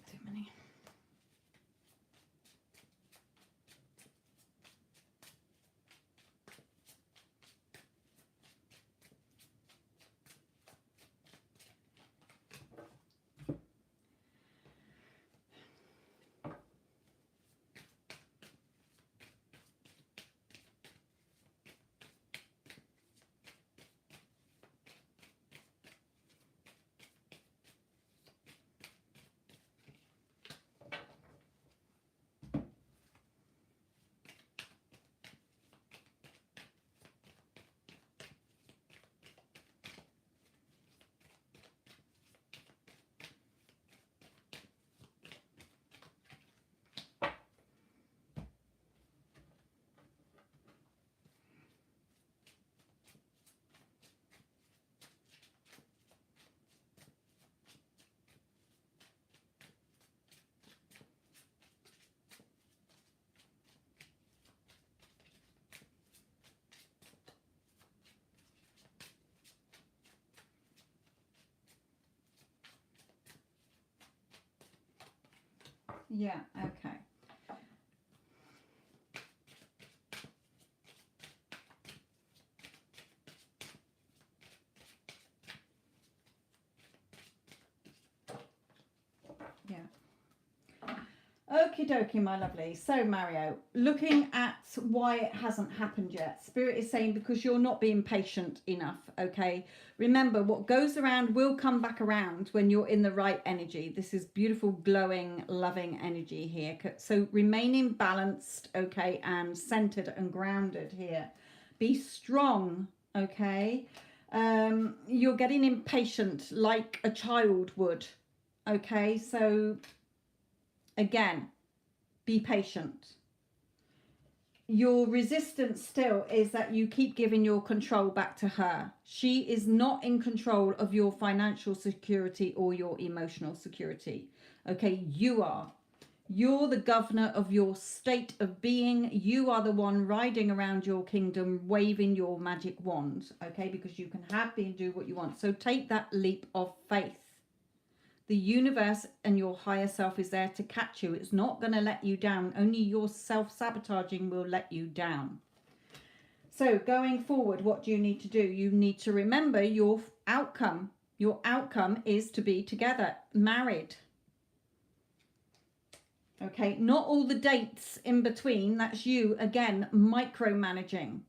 Too many. Yeah, okay. Yeah. Okie dokie, my lovely. So, Mario, looking at why it hasn't happened yet, Spirit is saying because you're not being patient enough, okay? Remember, what goes around will come back around when you're in the right energy. This is beautiful, glowing, loving energy here. So, remaining balanced, okay, and centered and grounded here. Be strong, Okay. You're getting impatient like a child would. Okay. So again, be patient. Your resistance still is that you keep giving your control back to her. She is not in control of your financial security or your emotional security. Okay, you are. You're the governor of your state of being. You are the one riding around your kingdom, waving your magic wand. Okay, because you can happily do what you want. So take that leap of faith. The universe and your higher self is there to catch you. It's not going to let you down. Only your self-sabotaging will let you down. So going forward, what do you need to do? You need to remember your outcome. Your outcome is to be together, married. Okay, not all the dates in between. That's you, again, micromanaging.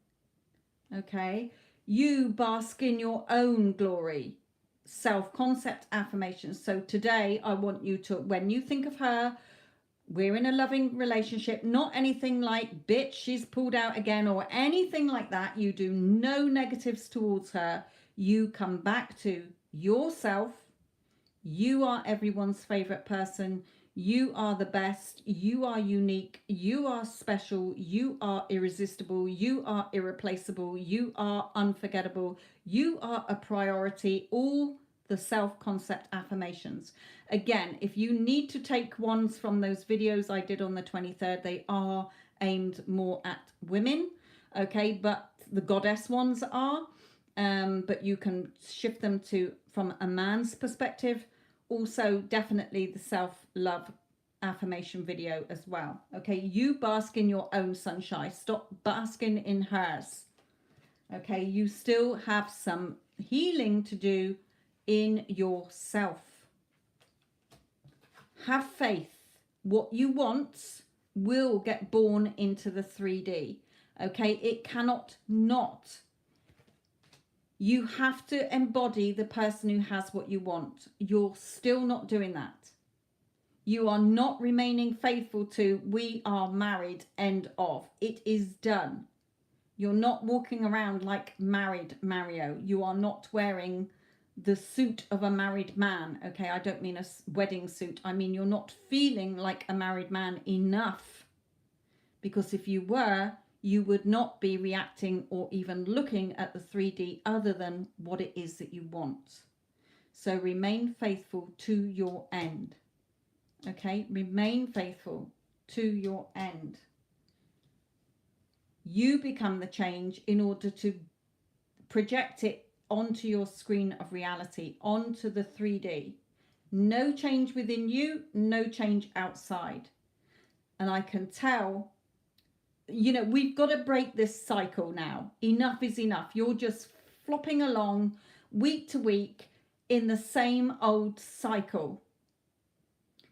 Okay, you bask in your own glory. Self-concept affirmations. So today I want you to, when you think of her, we're in a loving relationship, not anything like bitch she's pulled out again or anything like that. You do no negatives towards her. You come back to yourself. You are everyone's favorite person. You are the best. You are unique. You are special. You are irresistible. You are irreplaceable. You are unforgettable. You are a priority. All the self-concept affirmations. Again, if you need to take ones from those videos I did on the 23rd, they are aimed more at women. Okay, but the goddess ones are. But you can shift them to from a man's perspective. Also, definitely the self-love affirmation video as well. Okay, you bask in your own sunshine. Stop basking in hers. Okay, you still have some healing to do in yourself. Have faith. What you want will get born into the 3D. Okay, it cannot not. You have to embody the person who has what you want. You're still not doing that. You are not remaining faithful to we are married, end of. It is done. You're not walking around like married Mario. You are not wearing the suit of a married man. Okay, I don't mean a wedding suit. I mean you're not feeling like a married man enough. Because if you were, you would not be reacting or even looking at the 3D other than what it is that you want. So remain faithful to your end. Okay, remain faithful to your end. You become the change in order to project it onto your screen of reality, onto the 3D. No change within you, no change outside. And I can tell, you know, we've got to break this cycle now. Enough is enough. You're just flopping along week to week in the same old cycle.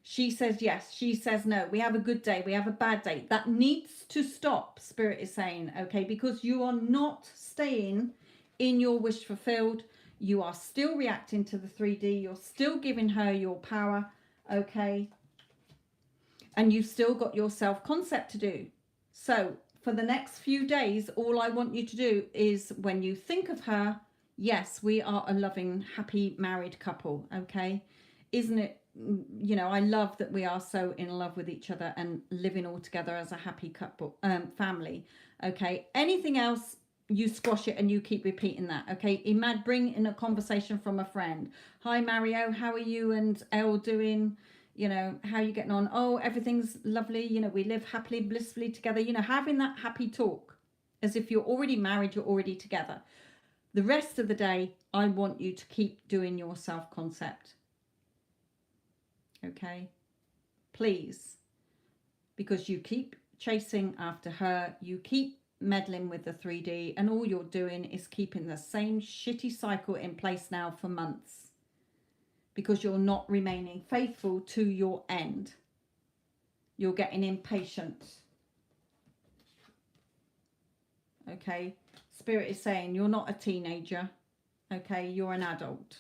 She says yes, she says no. We have a good day, we have a bad day. That needs to stop, Spirit is saying, okay, because you are not staying in your wish fulfilled. You are still reacting to the 3D. You're still giving her your power, okay? And you've still got your self-concept to do. So for the next few days, all I want you to do is when you think of her, yes, we are a loving, happy married couple, okay? Isn't it? You know, I love that we are so in love with each other and living all together as a happy couple, family. Okay, anything else, you squash it and you keep repeating that. Okay, Imad, bring in a conversation from a friend. Hi Mario, how are you and Elle doing? You know, how are you getting on? Oh, everything's lovely. You know, we live happily, blissfully together. You know, having that happy talk as if you're already married, you're already together. The rest of the day, I want you to keep doing your self-concept. Okay, please, because you keep chasing after her, you keep meddling with the 3D, and all you're doing is keeping the same shitty cycle in place now for months because you're not remaining faithful to your end. You're getting impatient. Okay, Spirit is saying you're not a teenager. Okay, you're an adult.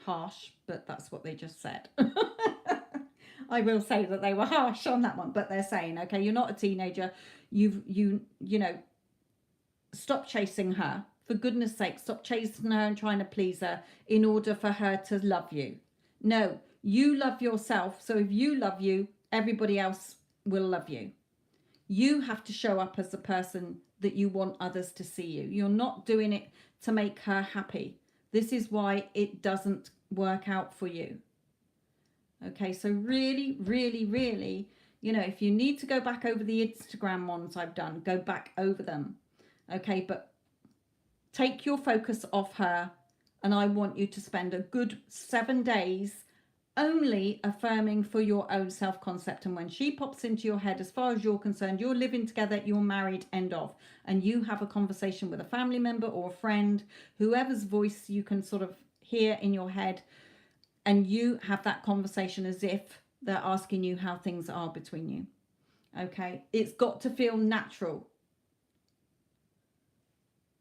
Harsh, but that's what they just said. I will say that they were harsh on that one, but they're saying, okay, you're not a teenager. You know, stop chasing her For goodness sake, stop chasing her and trying to please her in order for her to love you. No, you love yourself. So if you love you, everybody else will love you. You have to show up as the person that you want others to see you. You're not doing it to make her happy. This is why it doesn't work out for you. Okay, so really, really, really, you know, if you need to go back over the Instagram ones I've done, go back over them. Okay, but take your focus off her, and I want you to spend a good 7 days only affirming for your own self-concept. And when she pops into your head, as far as you're concerned, you're living together, you're married, end of. And you have a conversation with a family member or a friend, whoever's voice you can sort of hear in your head, and you have that conversation as if they're asking you how things are between you. Okay, it's got to feel natural.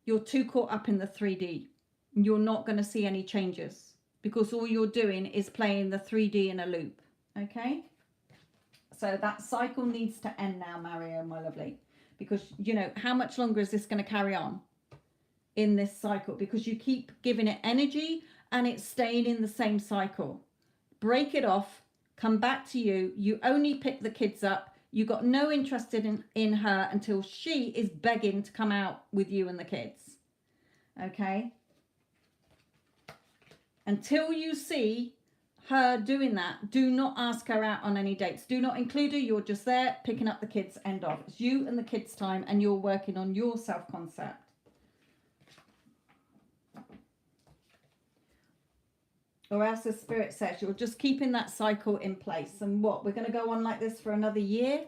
You're too caught up in the 3D. You're not going to see any changes because all you're doing is playing the 3D in a loop. Okay? So that cycle needs to end now, Mario, my lovely. Because, you know, how much longer is this going to carry on in this cycle? Because you keep giving it energy and it's staying in the same cycle. Break it off. Come back to you. You only pick the kids up. You got no interest in her until she is begging to come out with you and the kids. Okay? Until you see her doing that, do not ask her out on any dates. Do not include her. You're just there picking up the kids, end of. It's you and the kids' time, and you're working on your self-concept. Or else the spirit says you're just keeping that cycle in place. And what? We're going to go on like this for another year?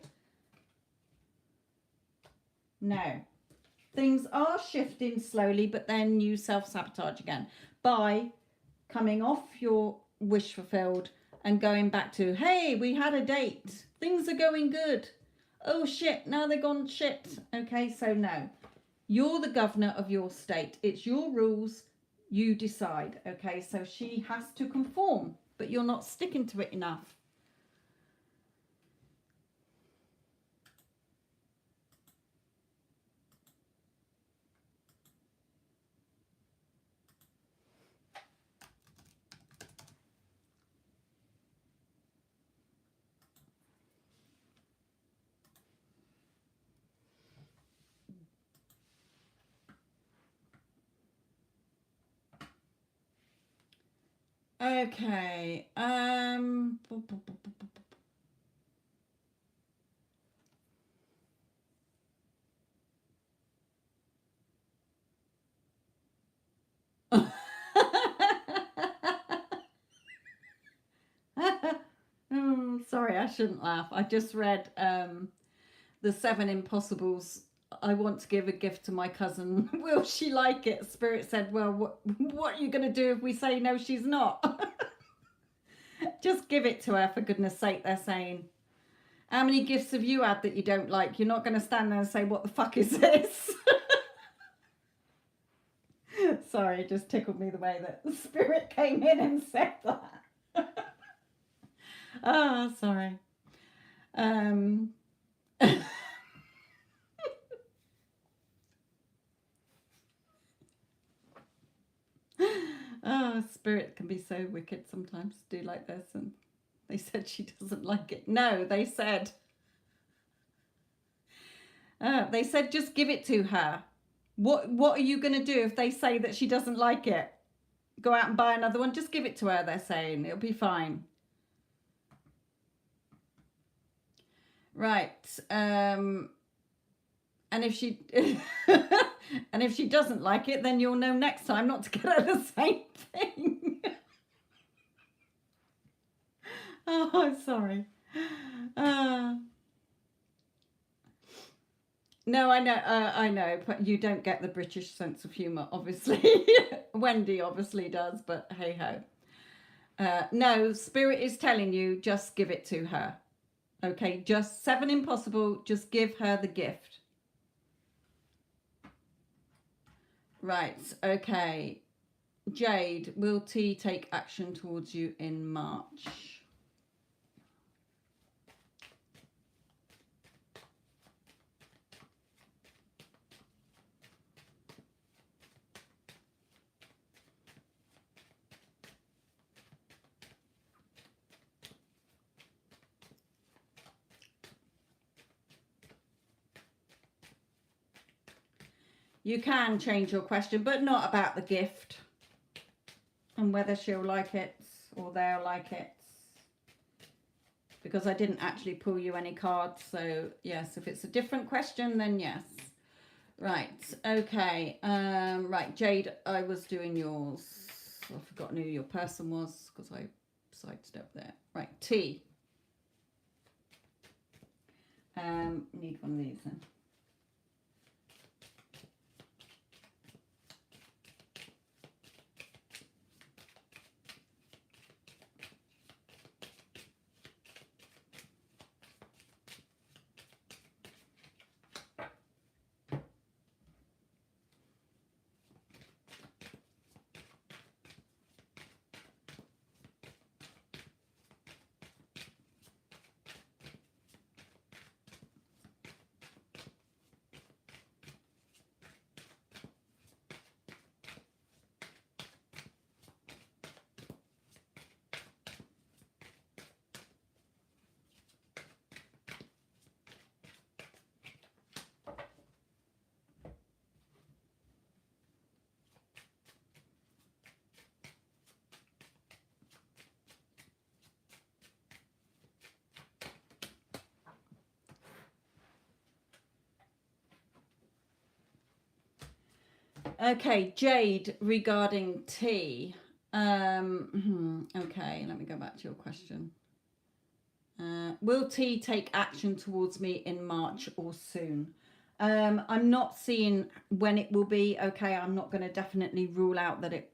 No. Things are shifting slowly, but then you self-sabotage again by coming off your wish fulfilled and going back to, hey, we had a date. Things are going good. Oh, shit. Now they're gone shit. Okay, so no. You're the governor of your state. It's your rules. You decide. Okay, so she has to conform, but you're not sticking to it enough. Okay. Sorry, I shouldn't laugh. I just read the 7 Impossibles. I want to give a gift to my cousin. Will she like it? Spirit said, well, what are you going to do if we say no, she's not? Just give it to her, for goodness sake, they're saying. How many gifts have you had that you don't like? You're not going to stand there and say, what the fuck is this? Sorry, it just tickled me the way that the spirit came in and said that. Oh, sorry. Oh, spirit can be so wicked sometimes, do like this. And they said she doesn't like it. No, they said just give it to her. What are you going to do if they say that she doesn't like it? Go out and buy another one. Just give it to her, they're saying. It'll be fine. Right. And if she and if she doesn't like it, then you'll know next time not to get her the same thing. Oh, I'm sorry. No, I know, but you don't get the British sense of humour, obviously. Wendy obviously does, but hey ho. No, Spirit is telling you, just give it to her. Okay, just 7 Impossible, just give her the gift. Right, okay. Jade, will T take action towards you in March? You can change your question, but not about the gift and whether she'll like it or they'll like it. Because I didn't actually pull you any cards. So yes, if it's a different question, then yes. Right, okay. Right, Jade, I was doing yours. I've forgotten who your person was because I sidestepped there. Right, T. Need one of these then. Okay, Jade, regarding T. Okay, let me go back to your question. Will T take action towards me in March or soon? I'm not seeing when it will be. Okay, I'm not going to definitely rule out that it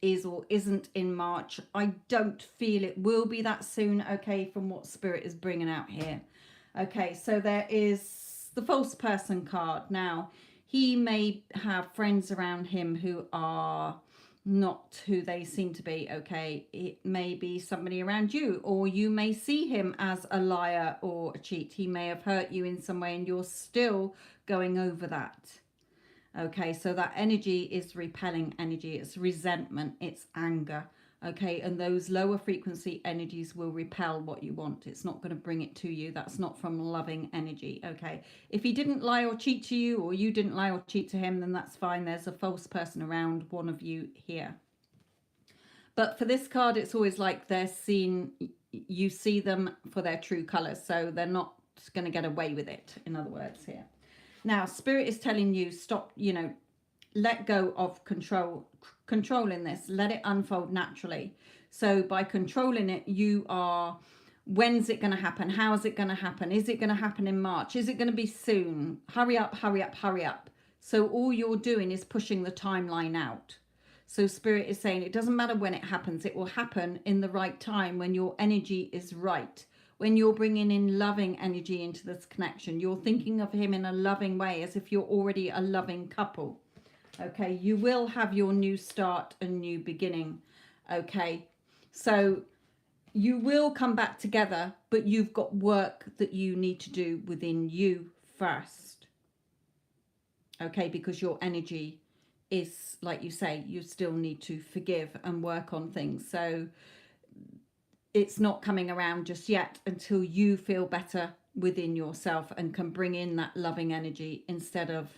is or isn't in March. I don't feel it will be that soon, okay, from what Spirit is bringing out here. Okay, so there is the false person card. Now, he may have friends around him who are not who they seem to be, okay. It may be somebody around you, or you may see him as a liar or a cheat. He may have hurt you in some way and you're still going over that. Okay, so that energy is repelling energy. It's resentment, it's anger. Okay, and those lower frequency energies will repel what you want. It's not going to bring it to you. That's not from loving energy. Okay, if he didn't lie or cheat to you, or you didn't lie or cheat to him, then that's fine. There's a false person around one of you here. But for this card, it's always like they're seen, you see them for their true colors. So they're not going to get away with it, in other words, here. Now, Spirit is telling you, stop, let go of controlling this. Let it unfold naturally. So by controlling it, you are, when's it going to happen? How is it going to happen? Is it going to happen in March? Is it going to be soon? Hurry up, hurry up, hurry up. So all you're doing is pushing the timeline out. So Spirit is saying it doesn't matter when it happens. It will happen in the right time when your energy is right. When you're bringing in loving energy into this connection, you're thinking of him in a loving way, as if you're already a loving couple. Okay, you will have your new start and new beginning. Okay, so you will come back together, but you've got work that you need to do within you first. Okay, because your energy is, like you say, you still need to forgive and work on things. So it's not coming around just yet until you feel better within yourself and can bring in that loving energy instead of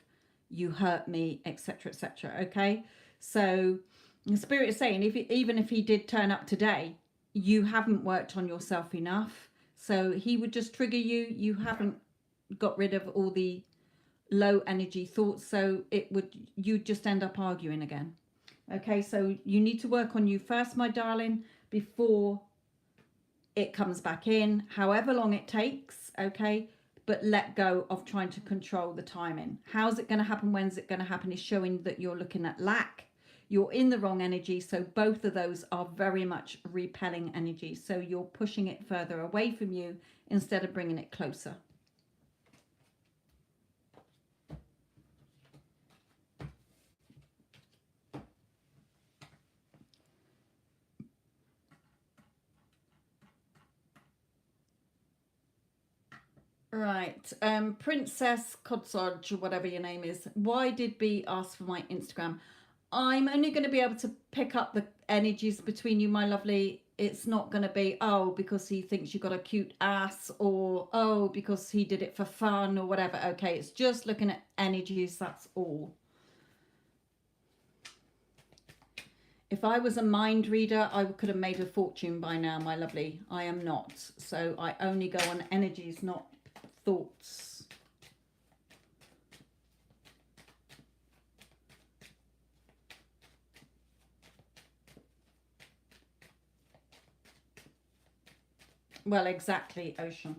you hurt me, etc., etc. Okay, so the Spirit is saying even if he did turn up today, you haven't worked on yourself enough, so he would just trigger you. You haven't got rid of all the low energy thoughts, so you'd just end up arguing again. Okay, so you need to work on you first, my darling, before it comes back in, however long it takes. Okay, but let go of trying to control the timing. How's it going to happen? When's it going to happen? Is showing that you're looking at lack. You're in the wrong energy. So both of those are very much repelling energy. So you're pushing it further away from you instead of bringing it closer. Right, Princess Kodsodge, whatever your name is. Why did B ask for my Instagram? I'm only going to be able to pick up the energies between you, my lovely. It's not going to be, oh, because he thinks you got a cute ass, or oh, because he did it for fun or whatever. Okay, it's just looking at energies, that's all. If I was a mind reader, I could have made a fortune by now, my lovely. I am not. So I only go on energies, not thoughts. Well, exactly, Ocean.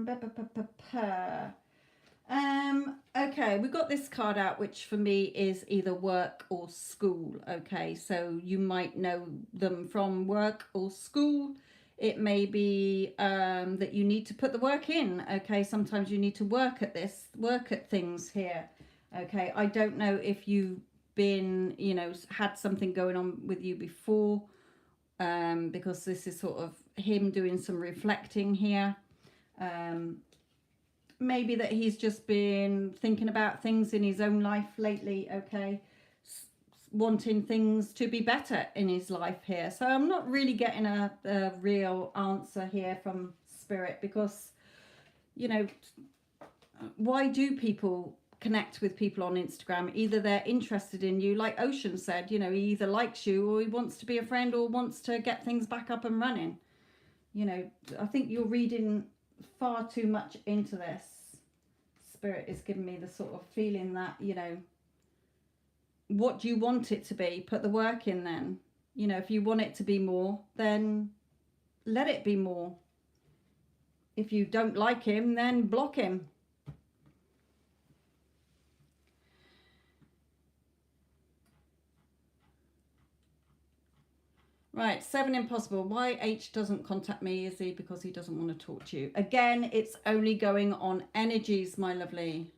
Ba, ba, ba, ba, ba. Okay, we got this card out, which for me is either work or school. Okay, so you might know them from work or school. It may be that you need to put the work in. Okay, sometimes you need to work at this, work at things here. Okay, I don't know if you've been, you know, had something going on with you before, because this is sort of him doing some reflecting here. Maybe that he's just been thinking about things in his own life lately, okay, wanting things to be better in his life here. So I'm not really getting a real answer here from Spirit, because, you know, why do people connect with people on Instagram? Either they're interested in you, like Ocean said, you know, he either likes you or he wants to be a friend or wants to get things back up and running. You know, I think you're reading far too much into this. Spirit is giving me the sort of feeling that, you know, what do you want it to be? Put the work in then. You know, if you want it to be more, then let it be more. If you don't like him, then block him. Right, 7 impossible. Why H doesn't contact me? Is he because he doesn't want to talk to you? Again, it's only going on energies, my lovely.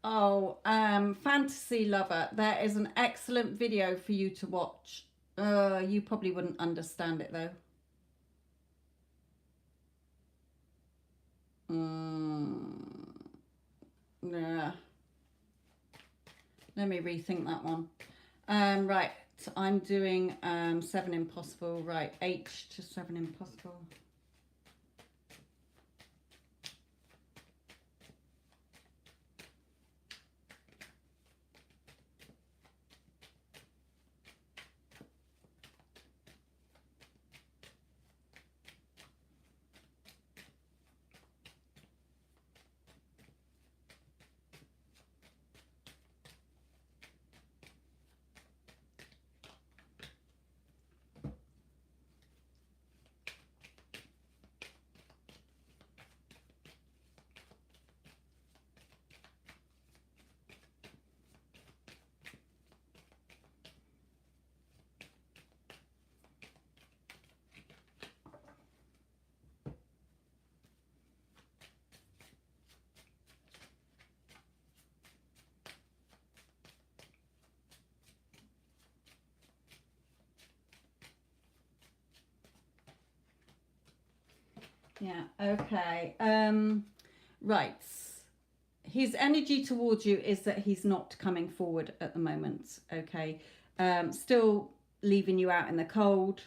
Oh, Fantasy Lover. There is an excellent video for you to watch. You probably wouldn't understand it though. Yeah. Let me rethink that one. Right. I'm doing 7 impossible. Right. H to 7 impossible. Yeah, okay. Right. His energy towards you is that he's not coming forward at the moment. Okay. Still leaving you out in the cold.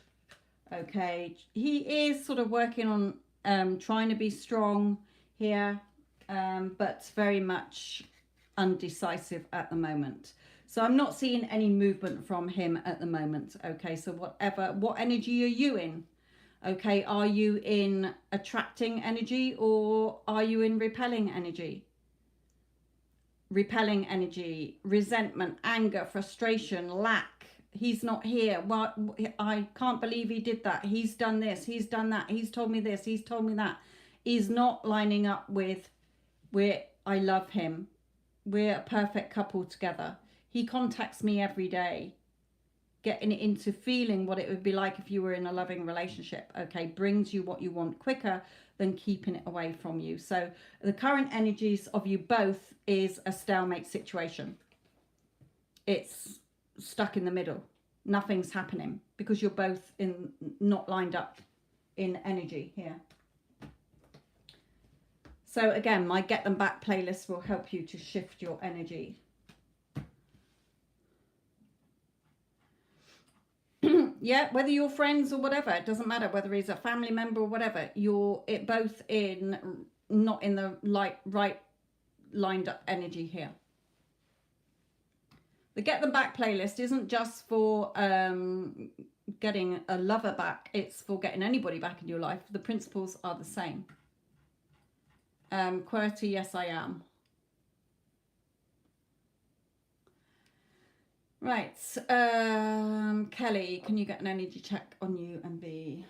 Okay. He is sort of working on trying to be strong here, but very much undecisive at the moment. So I'm not seeing any movement from him at the moment. Okay. So what energy are you in? Okay. Are you in attracting energy or are you in repelling energy? Repelling energy, resentment, anger, frustration, lack. He's not here. Well, I can't believe he did that. He's done this. He's done that. He's told me this. He's told me that. Is not lining up with where I love him. We're a perfect couple together. He contacts me every day, getting into feeling what it would be like if you were in a loving relationship. Okay, brings you what you want quicker than keeping it away from you. So the current energies of you both is a stalemate situation. It's stuck in the middle. Nothing's happening because you're both in not lined up in energy here. So again, my Get Them Back playlist will help you to shift your energy. Yeah, whether you're friends or whatever, it doesn't matter whether he's a family member or whatever, you're both in not in the right lined up energy here. The Get Them Back playlist isn't just for getting a lover back, it's for getting anybody back in your life. The principles are the same. QWERTY, yes I am. Right, Kelly, can you get an energy check on you and B?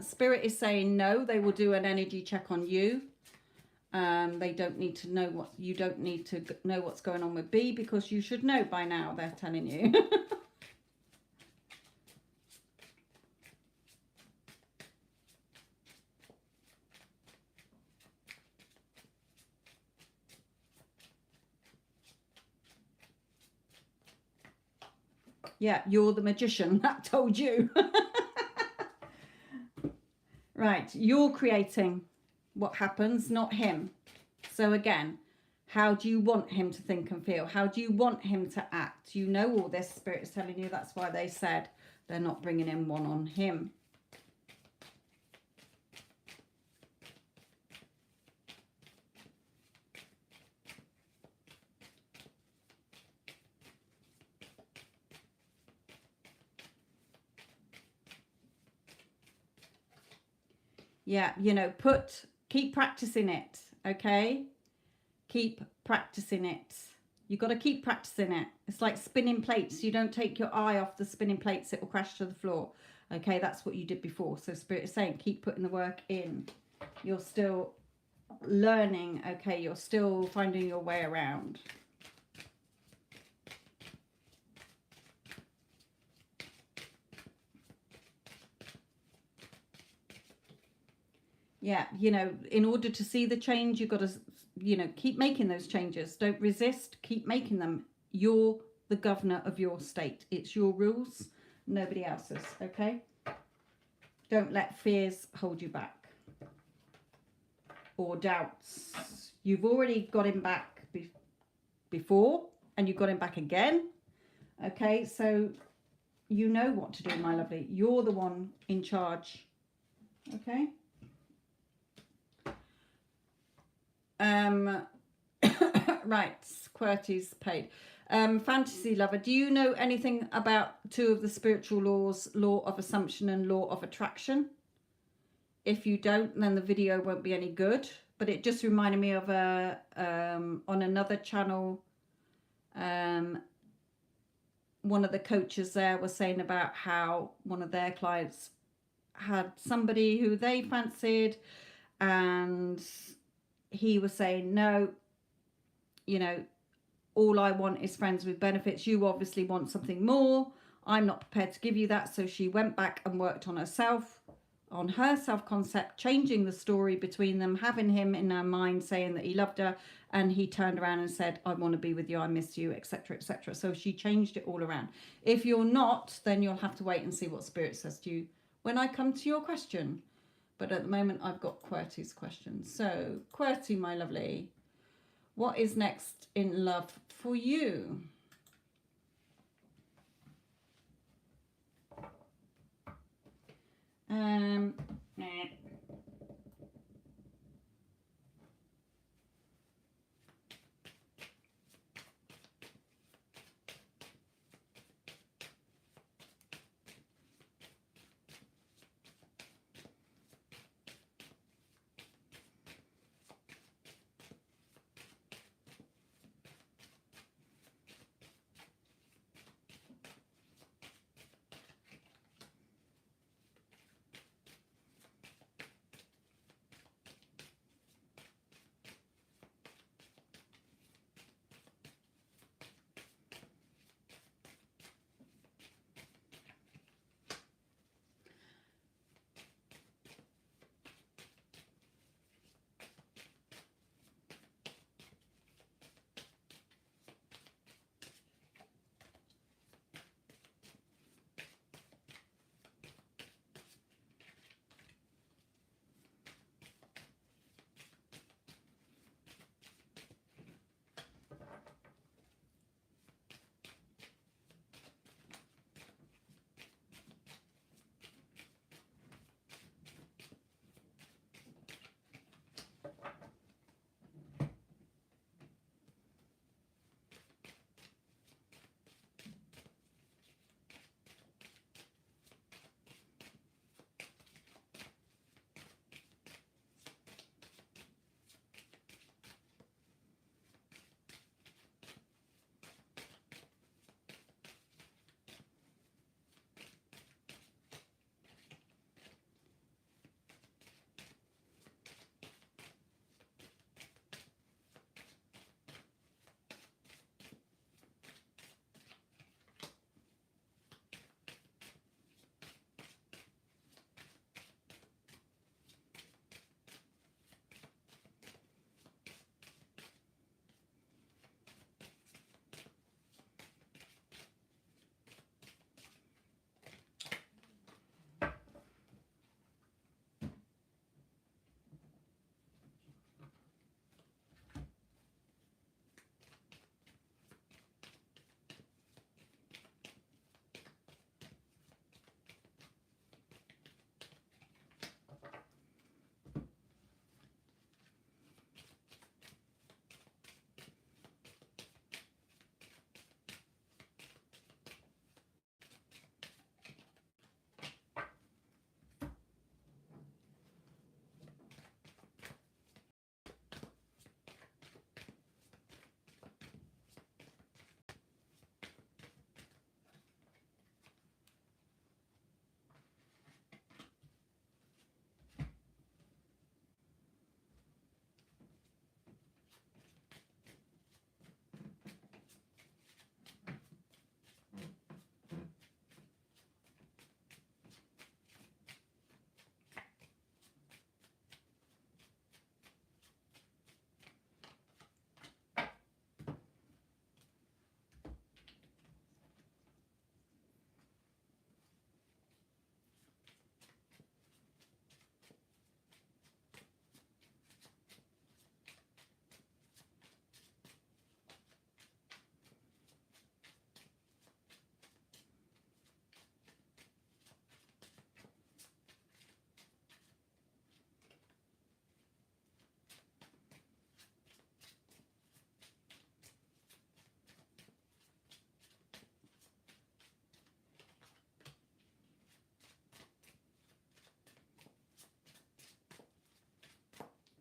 Spirit is saying no, they will do an energy check on you. They don't need to know you don't need to know what's going on with B because you should know by now, they're telling you. Yeah, you're the magician. That told you. Right, you're creating what happens, not him. So again, how do you want him to think and feel? How do you want him to act? You know all this, Spirit is telling you. That's why they said they're not bringing in one on him. Yeah, you know, keep practicing it, okay? Keep practicing it. You've got to keep practicing it. It's like spinning plates. You don't take your eye off the spinning plates, it will crash to the floor. Okay, that's what you did before. So Spirit is saying, keep putting the work in. You're still learning, okay? You're still finding your way around. Yeah, you know, in order to see the change, you've got to, you know, keep making those changes. Don't resist, keep making them. You're the governor of your state. It's your rules, nobody else's, okay? Don't let fears hold you back. Or doubts. You've already got him back before, and you got him back again. Okay, so you know what to do, my lovely. You're the one in charge. Okay? Right, QWERTY's paid. Fantasy lover, do you know anything about two of the spiritual laws, law of assumption and law of attraction? If you don't, then the video won't be any good. But it just reminded me of on another channel, one of the coaches there was saying about how one of their clients had somebody who they fancied, and he was saying, no, you know, all I want is friends with benefits. You obviously want something more. I'm not prepared to give you that. So she went back and worked on herself, on her self-concept, changing the story between them, having him in her mind saying that he loved her, and he turned around and said, I want to be with you, I miss you, etc., etc. So she changed it all around. If you're not, then you'll have to wait and see what Spirit says to you when I come to your question. But at the moment, I've got QWERTY's question. So, QWERTY, my lovely, what is next in love for you?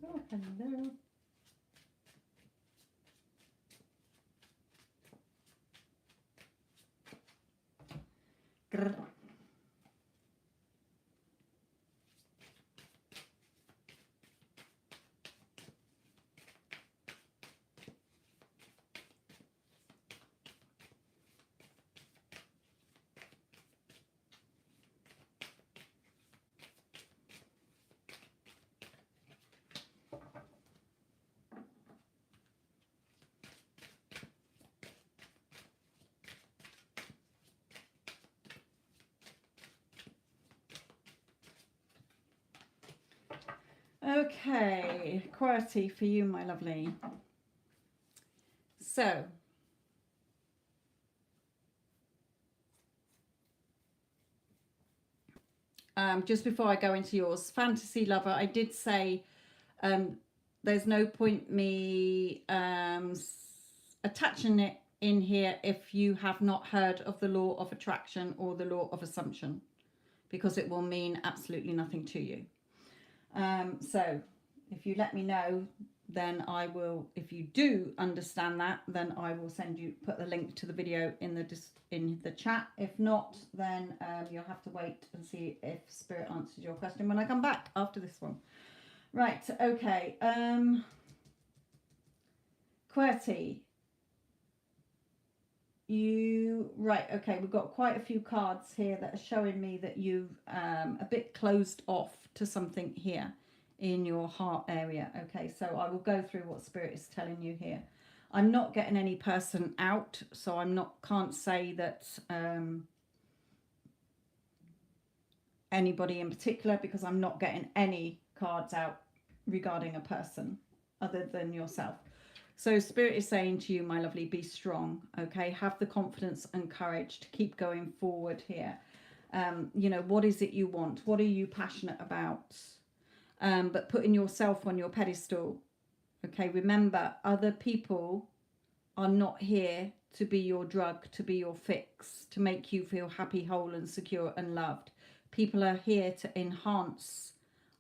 Oh, hello. Grr. Okay, QWERTY for you, my lovely. So, just before I go into yours, fantasy lover, I did say there's no point me attaching it in here if you have not heard of the law of attraction or the law of assumption, because it will mean absolutely nothing to you. So if you let me know, then I will, if you do understand that, then I will put the link to the video in the chat. If not, then you'll have to wait and see if Spirit answers your question when I come back after this one. Right, okay. QWERTY. Okay, we've got quite a few cards here that are showing me that you've a bit closed off to something here in your heart area. Okay, so I will go through what Spirit is telling you here. I'm not getting any person out, so can't say that anybody in particular, because I'm not getting any cards out regarding a person other than yourself. So Spirit is saying to you, my lovely, be strong, okay? Have the confidence and courage to keep going forward here. You know, what is it you want? What are you passionate about? But putting yourself on your pedestal, okay? Remember, other people are not here to be your drug, to be your fix, to make you feel happy, whole and secure and loved. People are here to enhance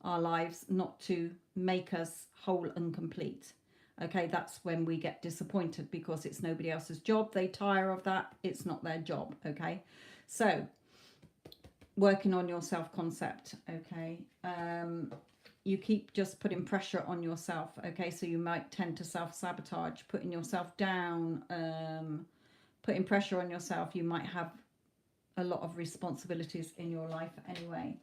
our lives, not to make us whole and complete. Okay, that's when we get disappointed because it's nobody else's job. They tire of that. It's not their job. Okay, so working on your self-concept. Okay, you keep just putting pressure on yourself. Okay, so you might tend to self-sabotage, putting yourself down, putting pressure on yourself. You might have a lot of responsibilities in your life anyway.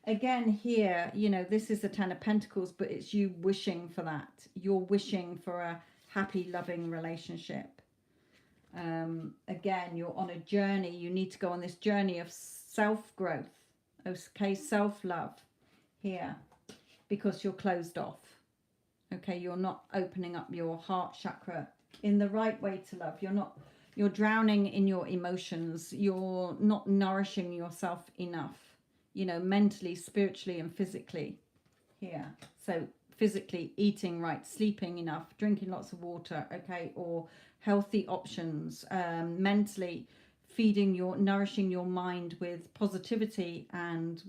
Again here, you know, this is the Ten of Pentacles, but it's you wishing for that. You're wishing for a happy, loving relationship. Again, you're on a journey. You need to go on this journey of self-growth. Okay, self-love here, because you're closed off. Okay, you're not opening up your heart chakra in the right way to love. You're drowning in your emotions. You're not nourishing yourself enough. You know, mentally, spiritually and physically here. So physically, eating right, sleeping enough, drinking lots of water, okay, or healthy options. Mentally, nourishing your mind with positivity and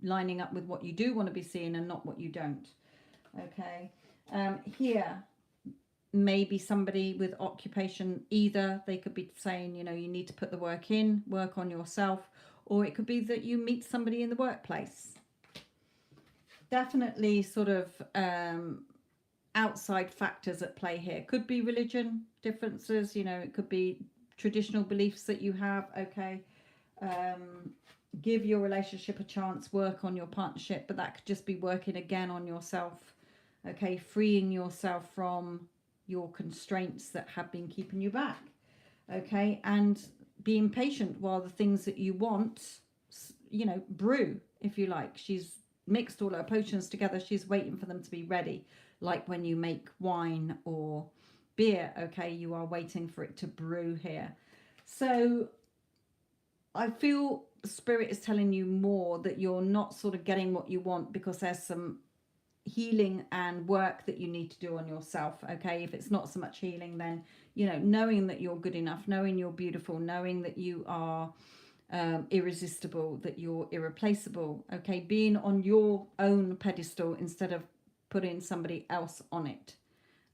lining up with what you do want to be seeing and not what you don't. Okay. Here, maybe somebody with occupation, either they could be saying, you know, you need to put the work in, work on yourself, or it could be that you meet somebody in the workplace. Definitely sort of outside factors at play here. Could be religion differences, you know, it could be traditional beliefs that you have, okay. Give your relationship a chance, work on your partnership, but that could just be working again on yourself, okay, freeing yourself from your constraints that have been keeping you back, okay, and being patient while the things that you want, you know, brew, if you like. She's mixed all her potions together. She's waiting for them to be ready, like when you make wine or beer, okay, you are waiting for it to brew here. So I feel Spirit is telling you more that you're not sort of getting what you want because there's some healing and work that you need to do on yourself. Okay, if it's not so much healing, then, you know, knowing that you're good enough, knowing you're beautiful, knowing that you are irresistible, that you're irreplaceable, okay, being on your own pedestal instead of putting somebody else on it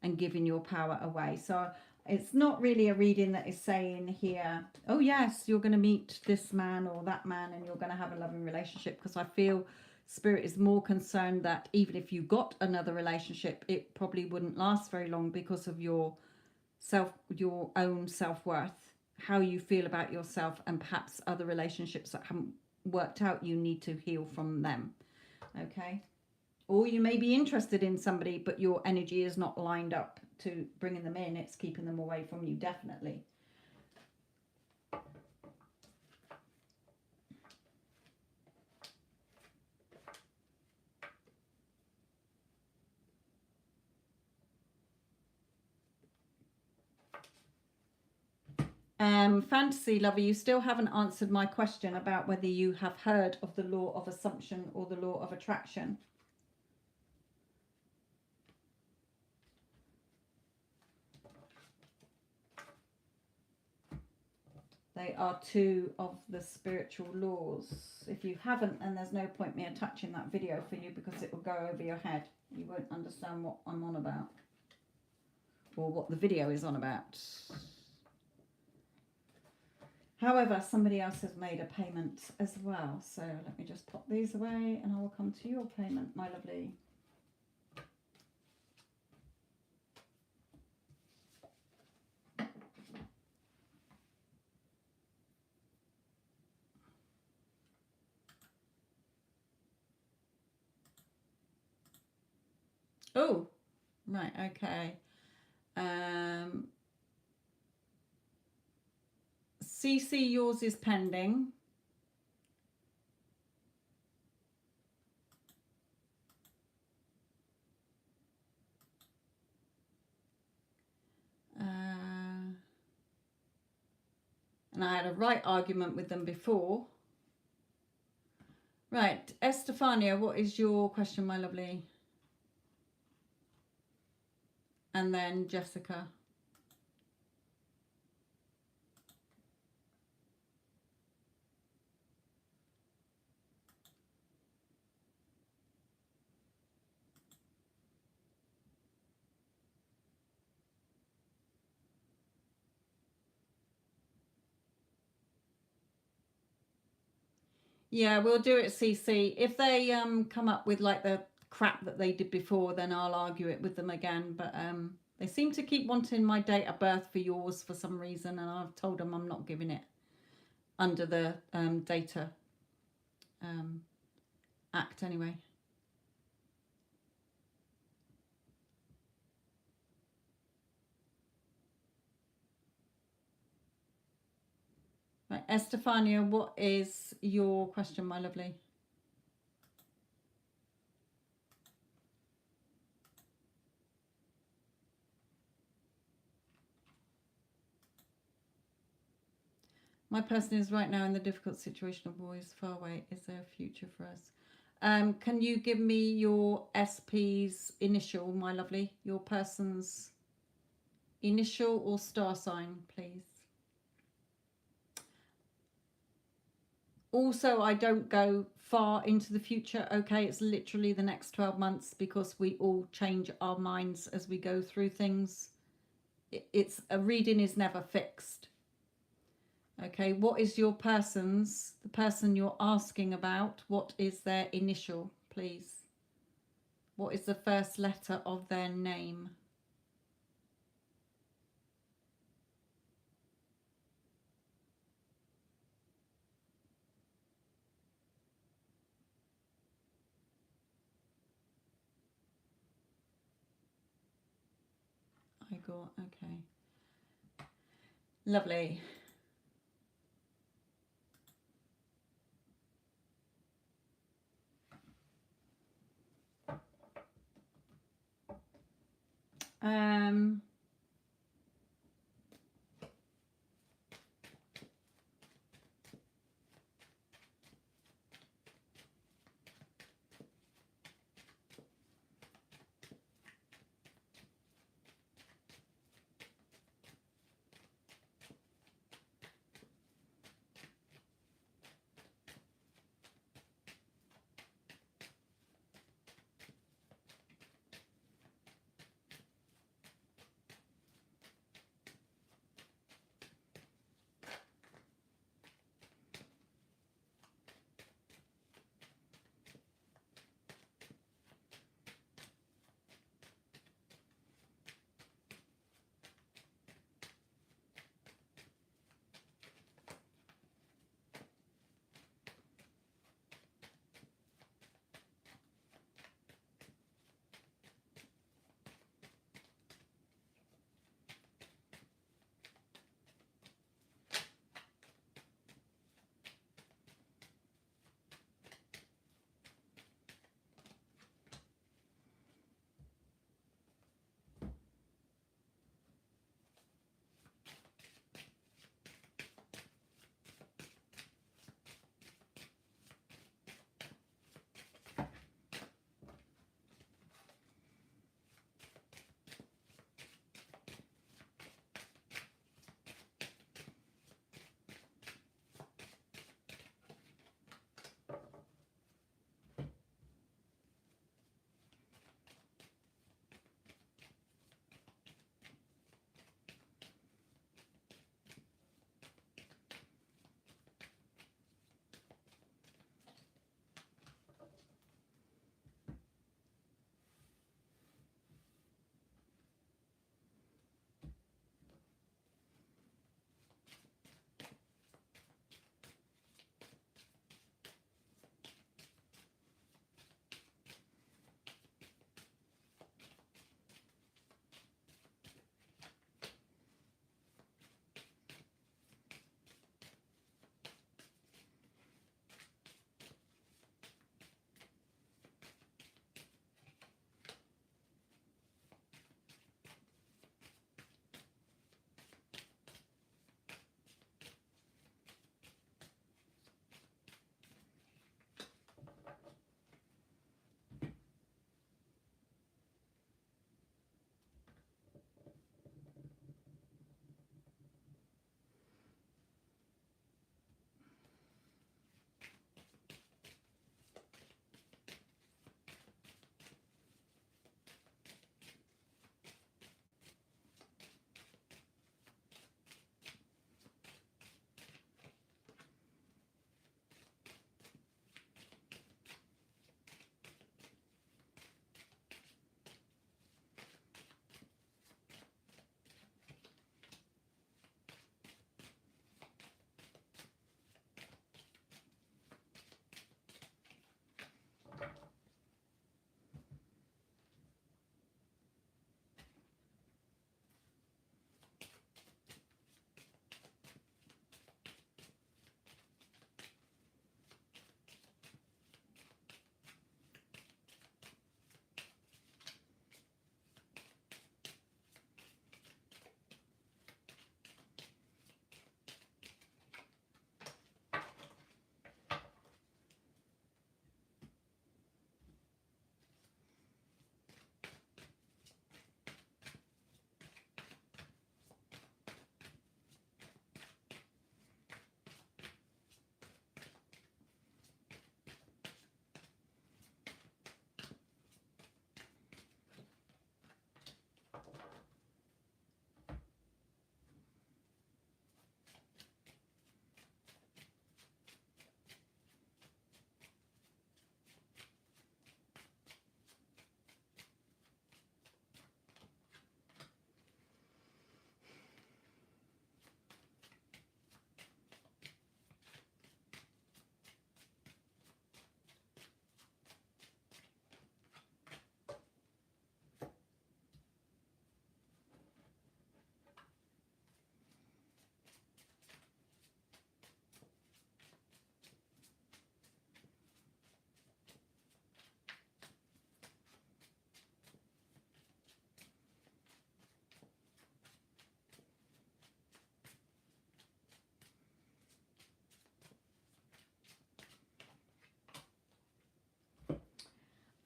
and giving your power away. So it's not really a reading that is saying here, oh yes, you're going to meet this man or that man and you're going to have a loving relationship, because I feel Spirit is more concerned that even if you got another relationship, it probably wouldn't last very long because of your own self-worth, how you feel about yourself, and perhaps other relationships that haven't worked out, you need to heal from them. Okay, or you may be interested in somebody but your energy is not lined up to bringing them in. It's keeping them away from you, definitely. Fantasy lover, you still haven't answered my question about whether you have heard of the law of assumption or the law of attraction. They are two of the spiritual laws. If you haven't, then there's no point me attaching that video for you because it will go over your head. You won't understand what I'm on about or what the video is on about. However, somebody else has made a payment as well. So let me just pop these away and I will come to your payment, my lovely. Oh, right, okay. CC, yours is pending. And I had a right argument with them before. Right, Estefania, what is your question, my lovely? And then Jessica. Yeah, we'll do it, CC. If they come up with like the crap that they did before, then I'll argue it with them again. But they seem to keep wanting my date of birth for yours for some reason, and I've told them I'm not giving it under the Data Act anyway. Right, Estefania, what is your question, my lovely? My person is right now in the difficult situation of boys far away. Is there a future for us? Can you give me your SP's initial, my lovely? Your person's initial or star sign, please. Also, I don't go far into the future, okay? It's literally the next 12 months because we all change our minds as we go through things. It's a reading is never fixed. Okay, what is your person's, the person you're asking about, what is their initial, please? What is the first letter of their name? Igor, okay. Lovely.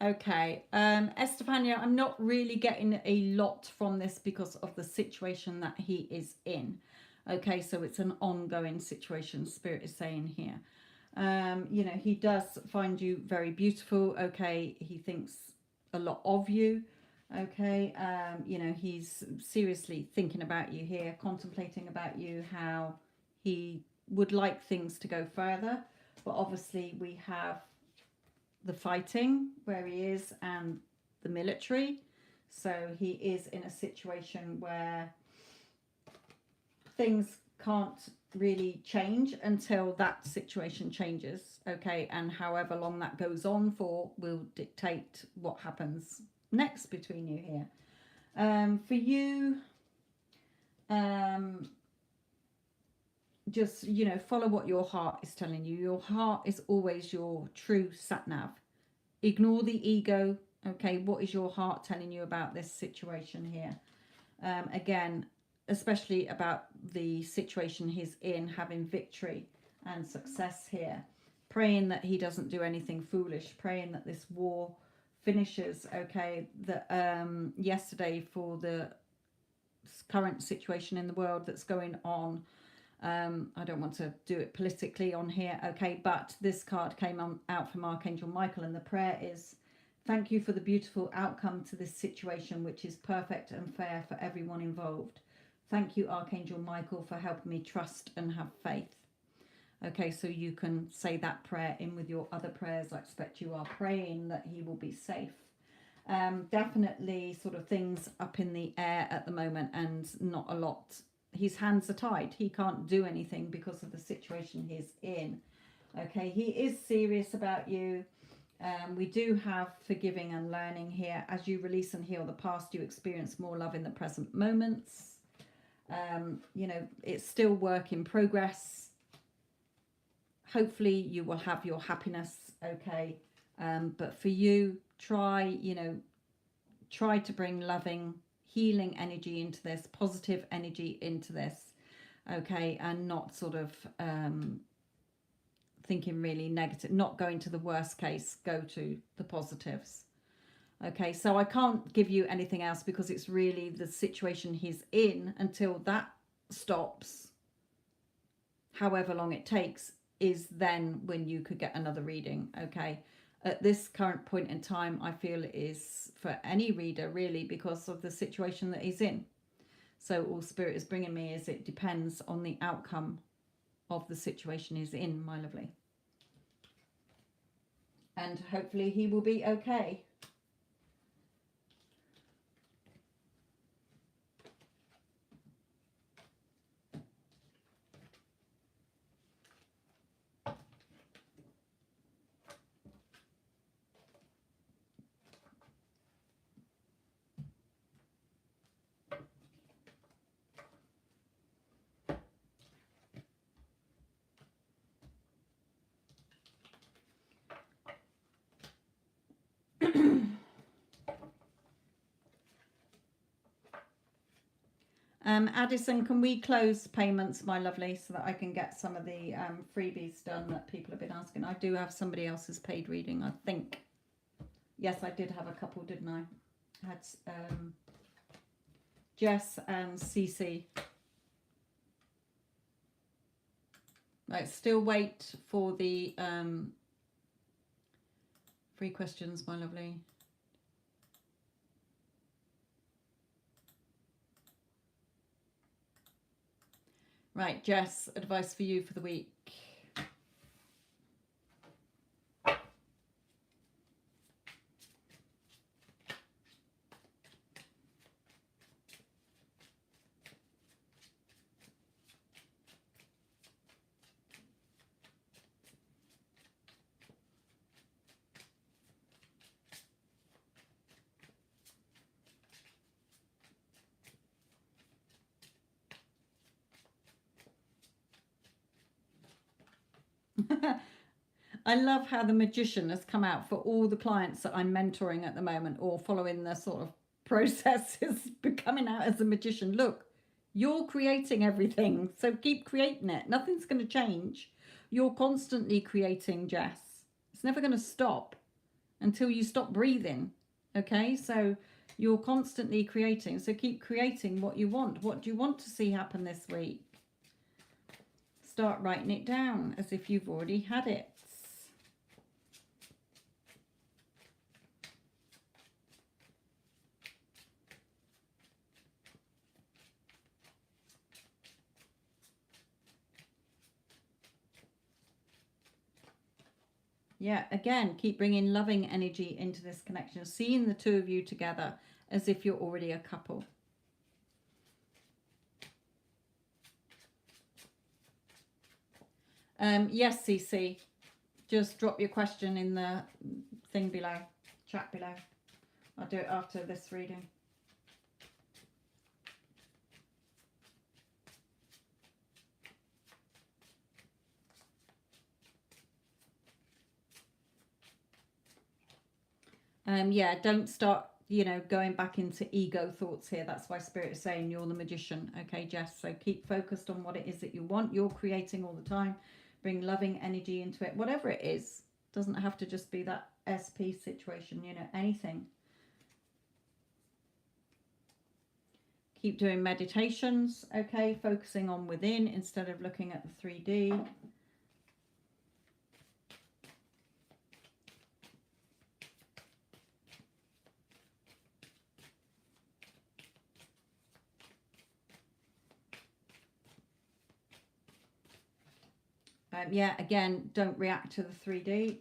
Okay. Estefania, I'm not really getting a lot from this because of the situation that he is in. Okay, so it's an ongoing situation, Spirit is saying here. You know, he does find you very beautiful. Okay, he thinks a lot of you. Okay, you know, he's seriously thinking about you here, contemplating about you, how he would like things to go further. But obviously, we have the fighting where he is and the military. So he is in a situation where things can't really change until that situation changes. Okay, and however long that goes on for will dictate what happens next between you here. For you, just, you know, follow what your heart is telling you. Your heart is always your true sat nav. Ignore the ego. Okay, what is your heart telling you about this situation here? Again, especially about the situation he's in, having victory and success here. Praying that he doesn't do anything foolish. Praying that this war finishes. Okay, that yesterday, for the current situation in the world that's going on, I don't want to do it politically on here, okay, but this card came out from Archangel Michael, and the prayer is, thank you for the beautiful outcome to this situation, which is perfect and fair for everyone involved. Thank you, Archangel Michael, for helping me trust and have faith. Okay, so you can say that prayer in with your other prayers. I expect you are praying that he will be safe. Definitely sort of things up in the air at the moment, and not a lot. His hands are tied. He can't do anything because of the situation he's in. Okay, he is serious about you. We do have forgiving and learning here. As you release and heal the past, you experience more love in the present moments. You know, it's still work in progress. Hopefully you will have your happiness, okay? But for you, try to bring loving, healing energy into this, positive energy into this, okay? And not sort of thinking really negative, not going to the worst case, go to the positives. Okay, so I can't give you anything else because it's really the situation he's in. Until that stops, however long it takes, is then when you could get another reading, okay? At this current point in time, I feel it is for any reader, really, because of the situation that he's in. So all Spirit is bringing me is it depends on the outcome of the situation he's in, my lovely. And hopefully he will be okay. Addison, can we close payments, my lovely, so that I can get some of the freebies done that people have been asking? I do have somebody else's paid reading, I think. Yes, I did have a couple, didn't I? I had Jess and Cece. Right, still wait for the free questions, my lovely. Right, Jess, advice for you for the week. I love how the magician has come out for all the clients that I'm mentoring at the moment, or following the sort of process, is coming out as a magician. Look, you're creating everything, so keep creating it. Nothing's going to change. You're constantly creating, Jess. It's never going to stop. until you stop breathing. Okay, so you're constantly creating. So keep creating what you want. What do you want to see happen this week? Start writing it down as if you've already had it. Yeah, again, keep bringing loving energy into this connection. Seeing the two of you together as if you're already a couple. Yes, CC. Just drop your question in the thing below, chat below. I'll do it after this reading. Yeah, don't start, you know, going back into ego thoughts here. That's why Spirit is saying you're the magician. Okay, Jess? So keep focused on what it is that you want. You're creating all the time. Bring loving energy into it. Whatever it is. Doesn't have to just be that SP situation, you know, anything. Keep doing meditations, okay? Focusing on within instead of looking at the 3D. Yeah, again, don't react to the 3D.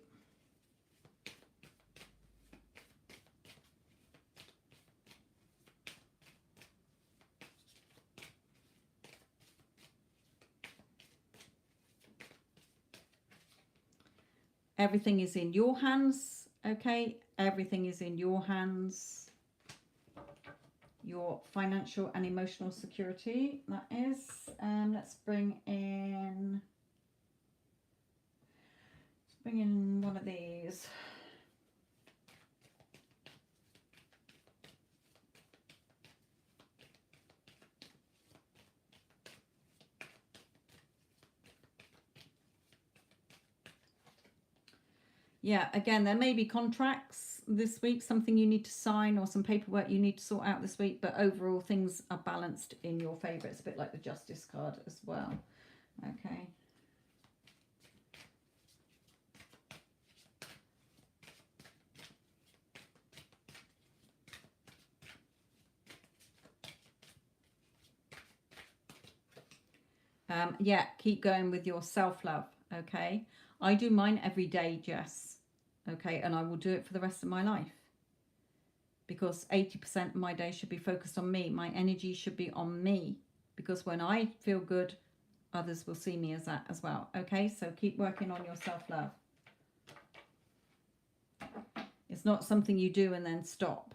Everything is in your hands, okay? Everything is in your hands. Your financial and emotional security, that is. Let's bring in one of these. Yeah, again, there may be contracts this week, something you need to sign or some paperwork you need to sort out this week, but overall things are balanced in your favour. It's a bit like the Justice card as well. Okay. Yeah, keep going with your self-love, okay? I do mine every day, Jess, okay? And I will do it for the rest of my life. Because 80% of my day should be focused on me. My energy should be on me. Because when I feel good, others will see me as that as well, okay? So keep working on your self-love. It's not something you do and then stop.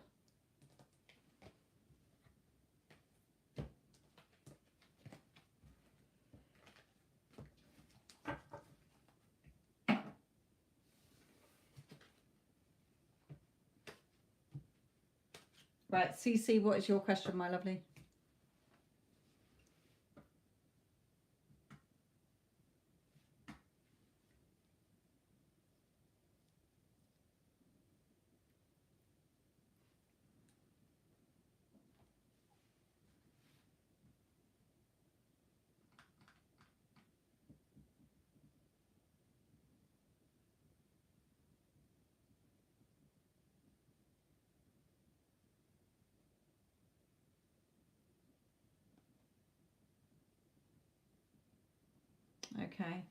Right, CC, what is your question, my lovely? Okay.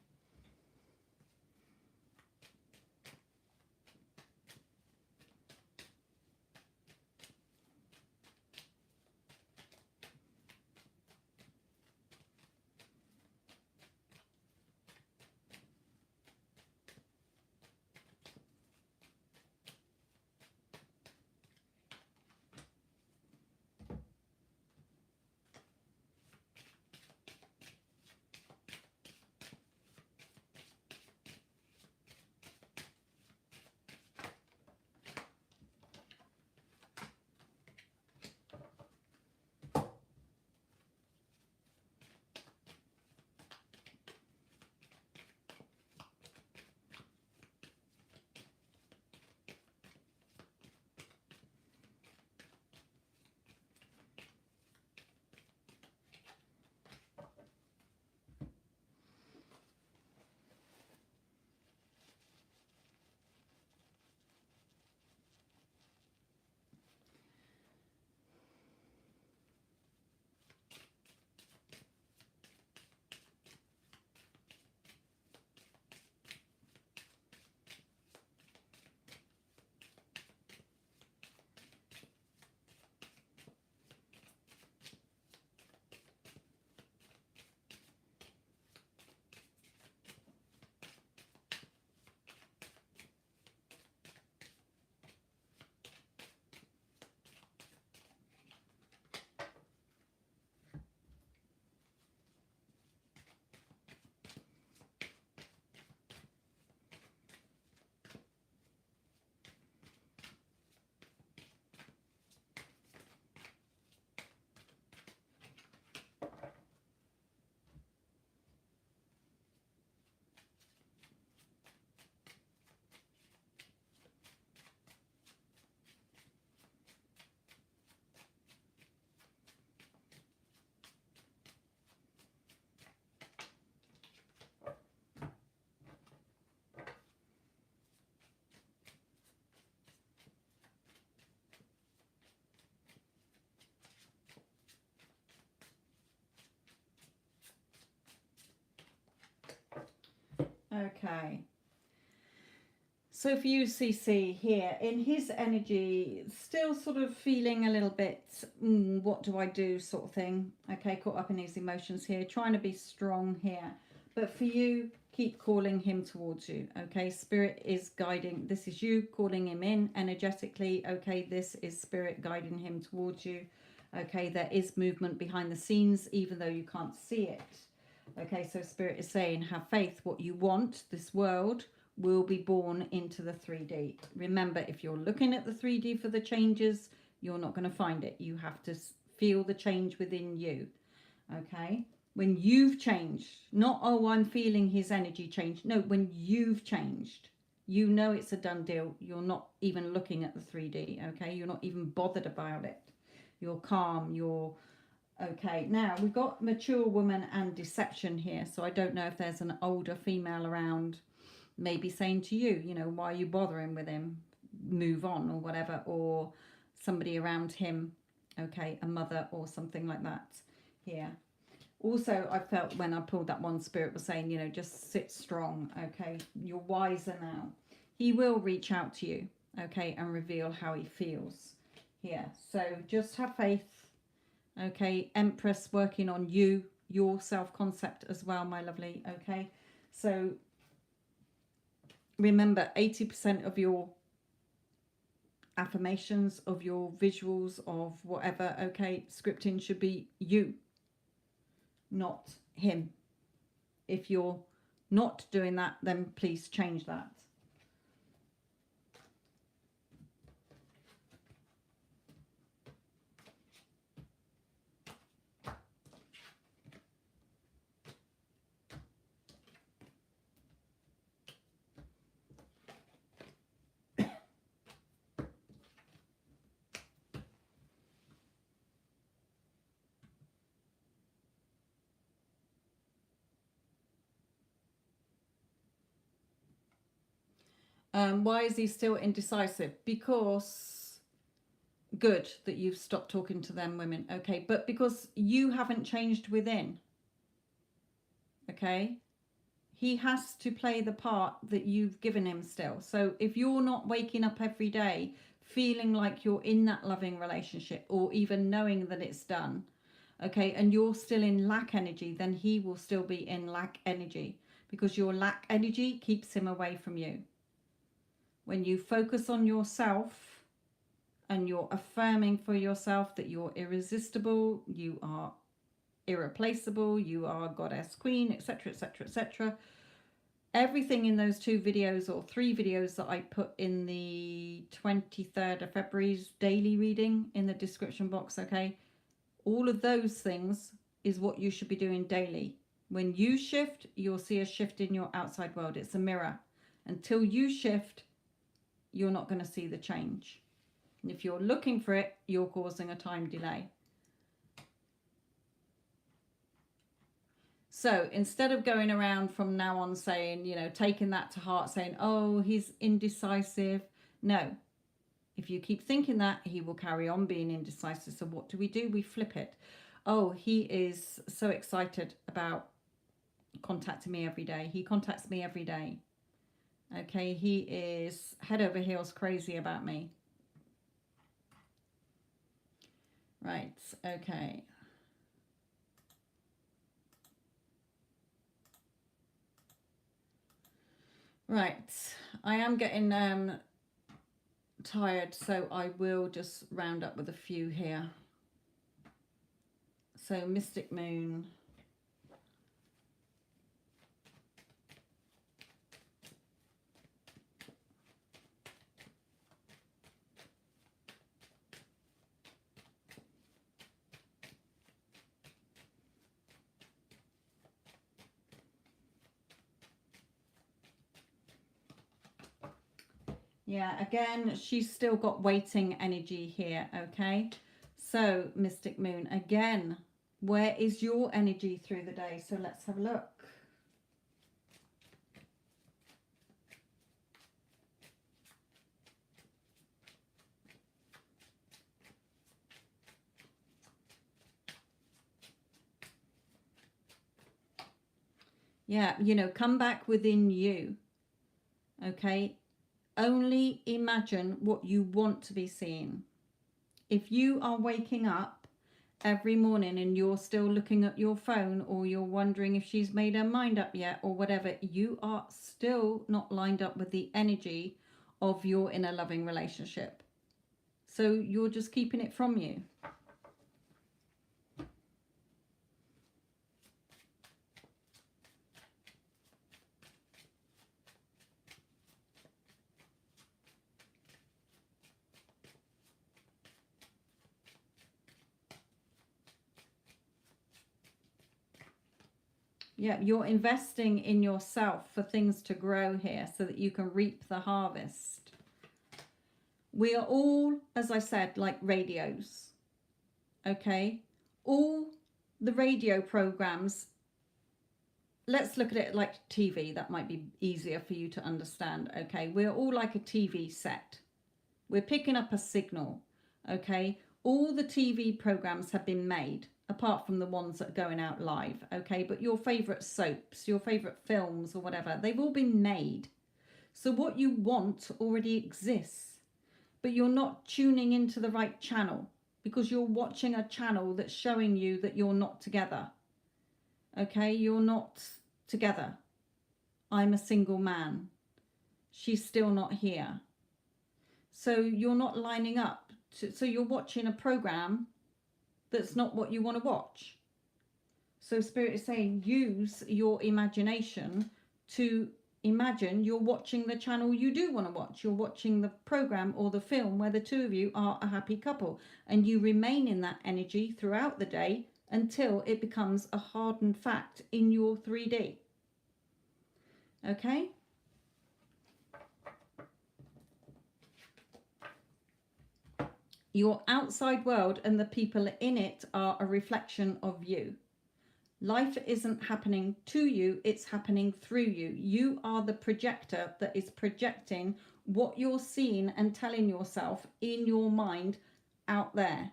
Okay. So for you, CC, here, in his energy, still sort of feeling a little bit, what do I do sort of thing. Okay, caught up in his emotions here, trying to be strong here. But for you, keep calling him towards you. Okay, Spirit is guiding. This is you calling him in energetically. Okay, this is Spirit guiding him towards you. Okay, there is movement behind the scenes, even though you can't see it. Okay, so Spirit is saying, have faith. What you want, this world, will be born into the 3D. Remember, if you're looking at the 3D for the changes, you're not going to find it. You have to feel the change within you. Okay, when you've changed, not, oh, I'm feeling his energy change. No, when you've changed, you know it's a done deal. You're not even looking at the 3D. Okay, you're not even bothered about it. You're calm. You're okay. Now we've got mature woman and deception here, so I don't know if there's an older female around, maybe saying to you, you know, why are you bothering with him, move on, or whatever, or somebody around him, okay, a mother or something like that here. Also, I felt when I pulled that one, Spirit was saying, you know, just sit strong. Okay, you're wiser now. He will reach out to you, okay, and reveal how he feels here. So just have faith. Okay, Empress working on you, your self-concept as well, my lovely. Okay, so remember, 80% of your affirmations, of your visuals, of whatever, okay, scripting should be you, not him. If you're not doing that, then please change that. Why is he still indecisive? Because, good that you've stopped talking to them women, okay, but because you haven't changed within, okay, he has to play the part that you've given him still. So if you're not waking up every day feeling like you're in that loving relationship, or even knowing that it's done, okay, and you're still in lack energy, then he will still be in lack energy, because your lack energy keeps him away from you. When you focus on yourself and you're affirming for yourself that you're irresistible, you are irreplaceable, you are goddess queen, etc., etc., etc., everything in those 2 videos or 3 videos that I put in the 23rd of February's daily reading in the description box, okay, all of those things is what you should be doing daily. When you shift, you'll see a shift in your outside world. It's a mirror. Until you shift, you're not going to see the change. And if you're looking for it, you're causing a time delay. So instead of going around from now on saying, you know, taking that to heart, saying, oh, he's indecisive. No. If you keep thinking that, he will carry on being indecisive. So what do? We flip it. Oh, he is so excited about contacting me every day. He contacts me every day. Okay, he is head over heels crazy about me. Right, okay. Right, I am getting tired, so I will just round up with a few here. So Mystic Moon. Yeah, again, she's still got waiting energy here, okay? So, Mystic Moon, again, where is your energy through the day? So let's have a look. Yeah, you know, come back within you. Okay. Only imagine what you want to be seeing. If you are waking up every morning and you're still looking at your phone, or you're wondering if she's made her mind up yet or whatever, you are still not lined up with the energy of your inner loving relationship. So you're just keeping it from you. Yeah, you're investing in yourself for things to grow here so that you can reap the harvest. We are all, as I said, like radios. Okay? All the radio programs, let's look at it like TV. That might be easier for you to understand. Okay? We're all like a TV set. We're picking up a signal. Okay? All the TV programs have been made, apart from the ones that are going out live, okay? But your favorite soaps, your favorite films or whatever, they've all been made. So what you want already exists, but you're not tuning into the right channel because you're watching a channel that's showing you that you're not together. Okay? You're not together. I'm a single man. She's still not here. So you're not lining up. So you're watching a program that's not what you want to watch. So Spirit is saying use your imagination to imagine you're watching the channel you do want to watch. You're watching the program or the film where the two of you are a happy couple, and you remain in that energy throughout the day until it becomes a hardened fact in your 3D. Okay? Your outside world and the people in it are a reflection of you. Life isn't happening to you, it's happening through you. You are the projector that is projecting what you're seeing and telling yourself in your mind out there.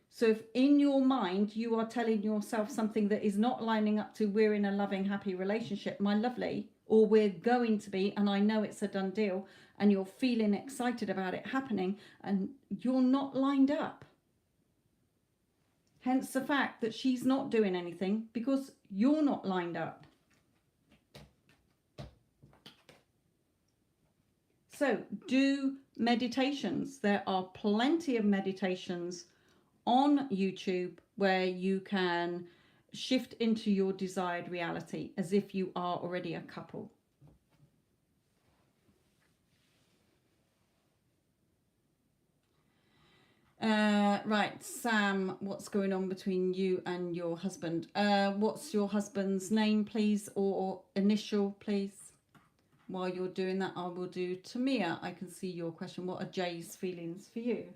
So if in your mind you are telling yourself something that is not lining up to we're in a loving, happy relationship, my lovely, or we're going to be, and I know it's a done deal, and you're feeling excited about it happening, and you're not lined up. Hence the fact that she's not doing anything because you're not lined up. So do meditations. There are plenty of meditations on YouTube where you can shift into your desired reality as if you are already a couple. Right, Sam, what's going on between you and your husband? What's your husband's name, please, or initial, please? While you're doing that, I will do Tamia. I can see your question. What are Jay's feelings for you?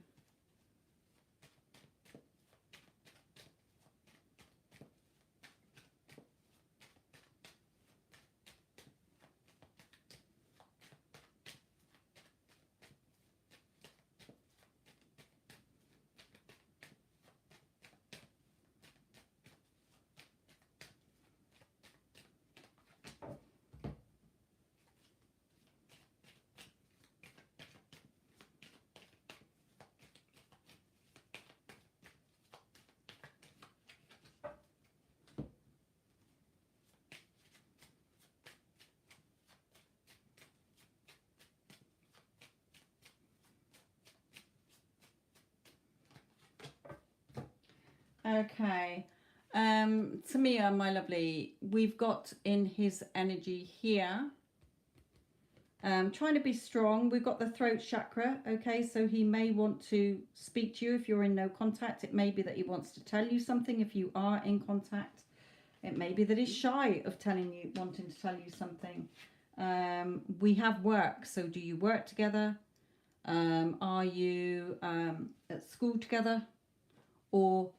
Okay. Tamia, my lovely, we've got in his energy here. Trying to be strong. We've got the throat chakra. Okay, so he may want to speak to you if you're in no contact. It may be that he wants to tell you something if you are in contact. It may be that he's shy of wanting to tell you something. We have work. So do you work together? Are you at school together? Or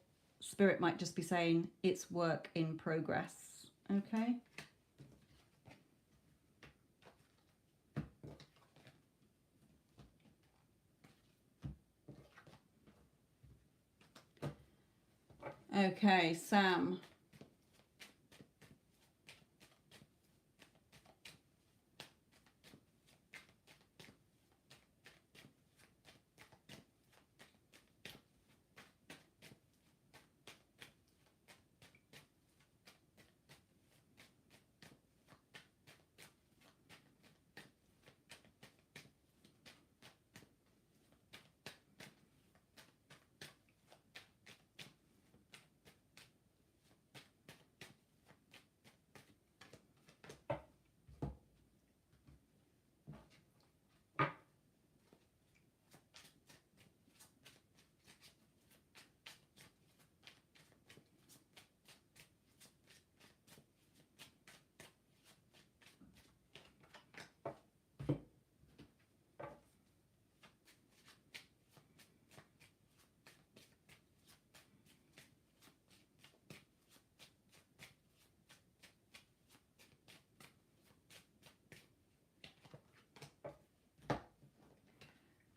Spirit might just be saying it's work in progress. Okay. Okay, Sam.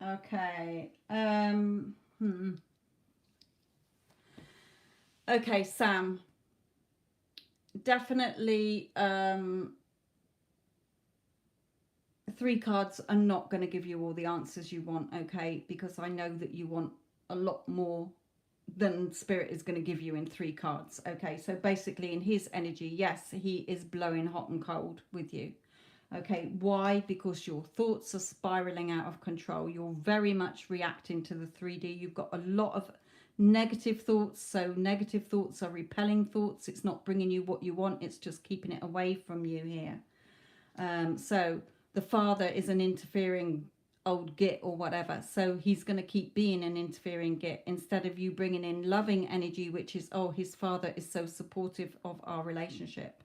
Okay. Okay, Sam. Definitely, 3 cards are not going to give you all the answers you want, okay? Because I know that you want a lot more than Spirit is going to give you in 3 cards, okay? So basically, in his energy, yes, he is blowing hot and cold with you. Okay, why? Because your thoughts are spiraling out of control. You're very much reacting to the 3D. You've got a lot of negative thoughts. So negative thoughts are repelling thoughts. It's not bringing you what you want. It's just keeping it away from you here. So the father is an interfering old git or whatever. So he's going to keep being an interfering git instead of you bringing in loving energy, which is, oh, his father is so supportive of our relationship.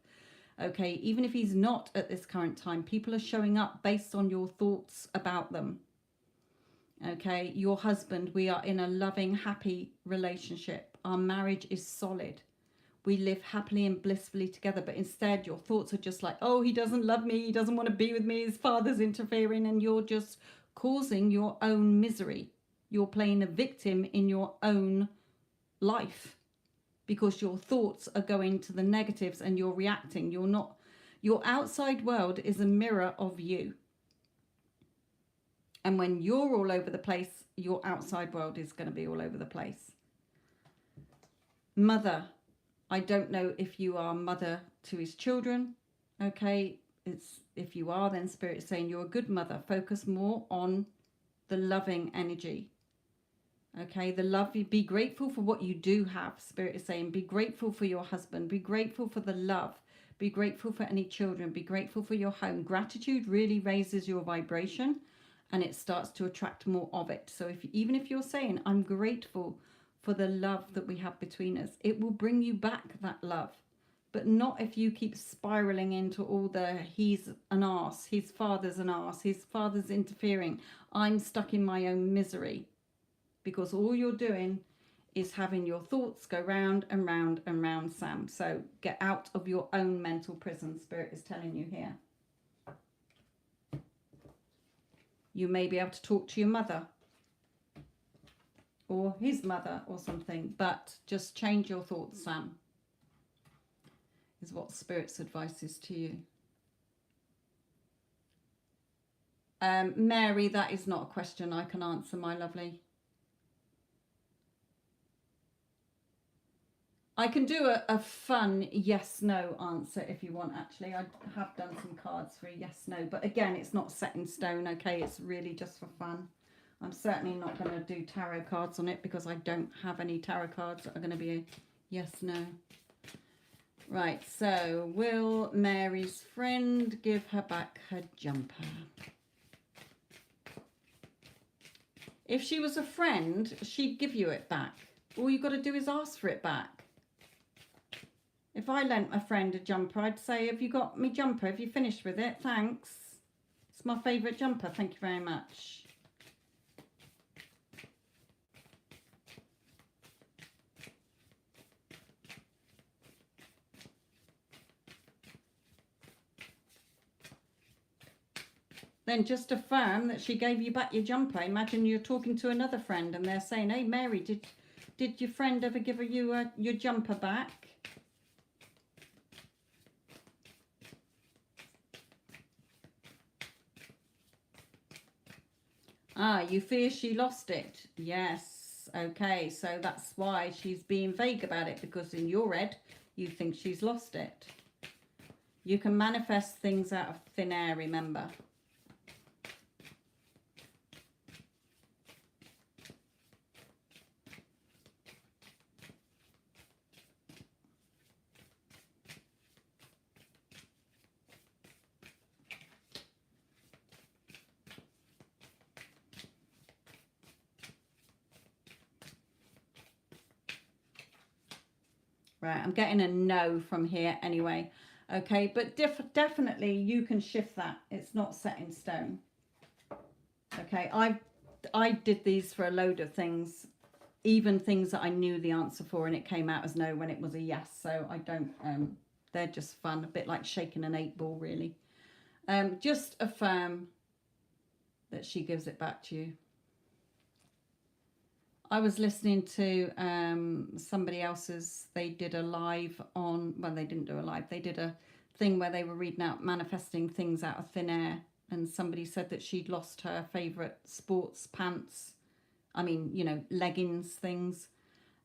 Okay, even if he's not at this current time, people are showing up based on your thoughts about them. Okay, your husband, we are in a loving, happy relationship. Our marriage is solid. We live happily and blissfully together. But instead, your thoughts are just like, oh, he doesn't love me. He doesn't want to be with me. His father's interfering. And you're just causing your own misery. You're playing a victim in your own life, because your thoughts are going to the negatives and you're reacting. You're not, your outside world is a mirror of you. And when you're all over the place, your outside world is going to be all over the place. Mother, I don't know if you are mother to his children. Okay, it's, if you are, then Spirit is saying you're a good mother. Focus more on the loving energy. Okay, the love, be grateful for what you do have. Spirit is saying be grateful for your husband, be grateful for the love, be grateful for any children, be grateful for your home. Gratitude really raises your vibration and it starts to attract more of it. So if even if you're saying I'm grateful for the love that we have between us, it will bring you back that love. But not if you keep spiraling into all the he's an arse, his father's an arse, his father's interfering, I'm stuck in my own misery. Because all you're doing is having your thoughts go round and round and round, Sam. So get out of your own mental prison, Spirit is telling you here. You may be able to talk to your mother or his mother or something, but just change your thoughts, Sam, is what Spirit's advice is to you. Mary, that is not a question I can answer, my lovely. I can do a fun yes-no answer if you want, actually. I have done some cards for a yes-no, but again, it's not set in stone, okay? It's really just for fun. I'm certainly not going to do tarot cards on it because I don't have any tarot cards that are going to be a yes-no. Right, so will Mary's friend give her back her jumper? If she was a friend, she'd give you it back. All you've got to do is ask for it back. If I lent a friend a jumper, I'd say, have you got me jumper? Have you finished with it? Thanks. It's my favourite jumper. Thank you very much. Then just affirm that she gave you back your jumper. Imagine you're talking to another friend and they're saying, hey, Mary, did your friend ever give you your jumper back? Ah, you fear she lost it. Yes. Okay, so that's why she's being vague about it, because in your head, you think she's lost it. You can manifest things out of thin air, remember. Right, I'm getting a no from here anyway. Okay, but definitely you can shift that. It's not set in stone. Okay, I did these for a load of things, even things that I knew the answer for, and it came out as no when it was a yes. So I don't, they're just fun, a bit like shaking an 8 ball, really. Just affirm that she gives it back to you. I was listening to somebody else's, they did a live on, well, they didn't do a live, they did a thing where they were reading out manifesting things out of thin air. And somebody said that she'd lost her favourite sports pants, I mean, you know, leggings things,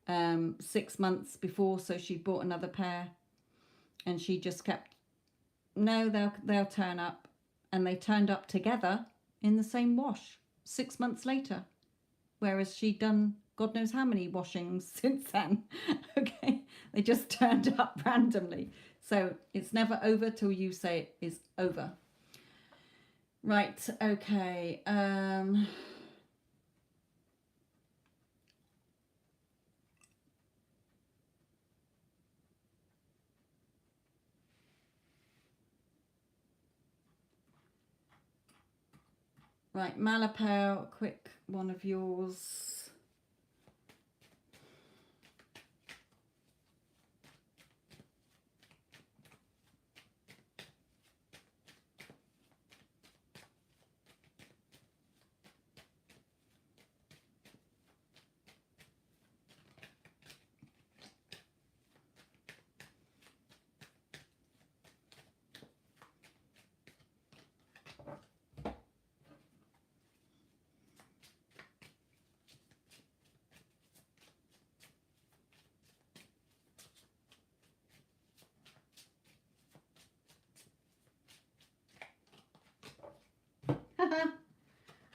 6 months before. So she bought another pair and she just kept, no, they'll turn up. And they turned up together in the same wash 6 months later. Whereas she'd done God knows how many washings since then. Okay, they just turned up randomly. So it's never over till you say it is over. Right, okay. Right, Malapau, quick one of yours.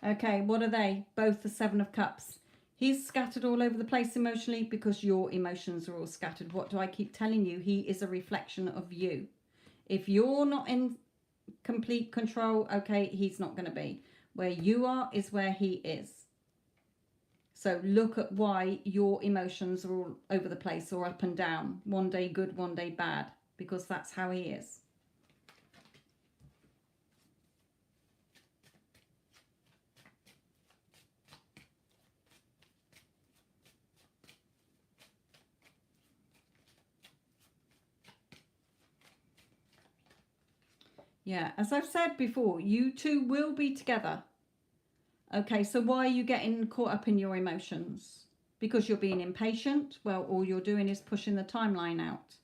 Okay, what are they? Both the Seven of Cups. He's scattered all over the place emotionally because your emotions are all scattered. What do I keep telling you? He is a reflection of you. If you're not in complete control, okay, he's not going to be. Where you are is where he is. So look at why your emotions are all over the place or up and down. One day good, one day bad. Because that's how he is. Yeah, as I've said before, you two will be together. Okay, so why are you getting caught up in your emotions? Because you're being impatient? Well, all you're doing is pushing the timeline out.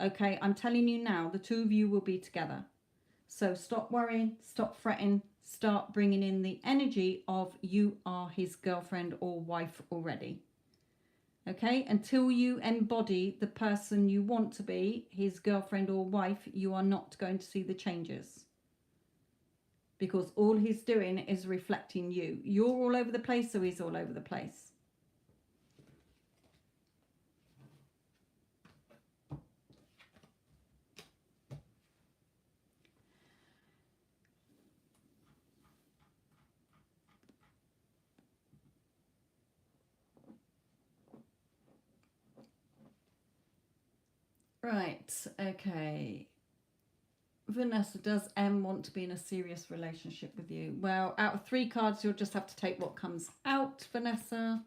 Okay, I'm telling you now, the two of you will be together. So stop worrying, stop fretting, start bringing in the energy of you are his girlfriend or wife already. Okay, until you embody the person you want to be, his girlfriend or wife, you are not going to see the changes. Because all he's doing is reflecting you. You're all over the place, so he's all over the place. Right, okay. Vanessa, does M want to be in a serious relationship with you? Well, out of 3 cards, you'll just have to take what comes out, Vanessa.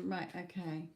Right, okay.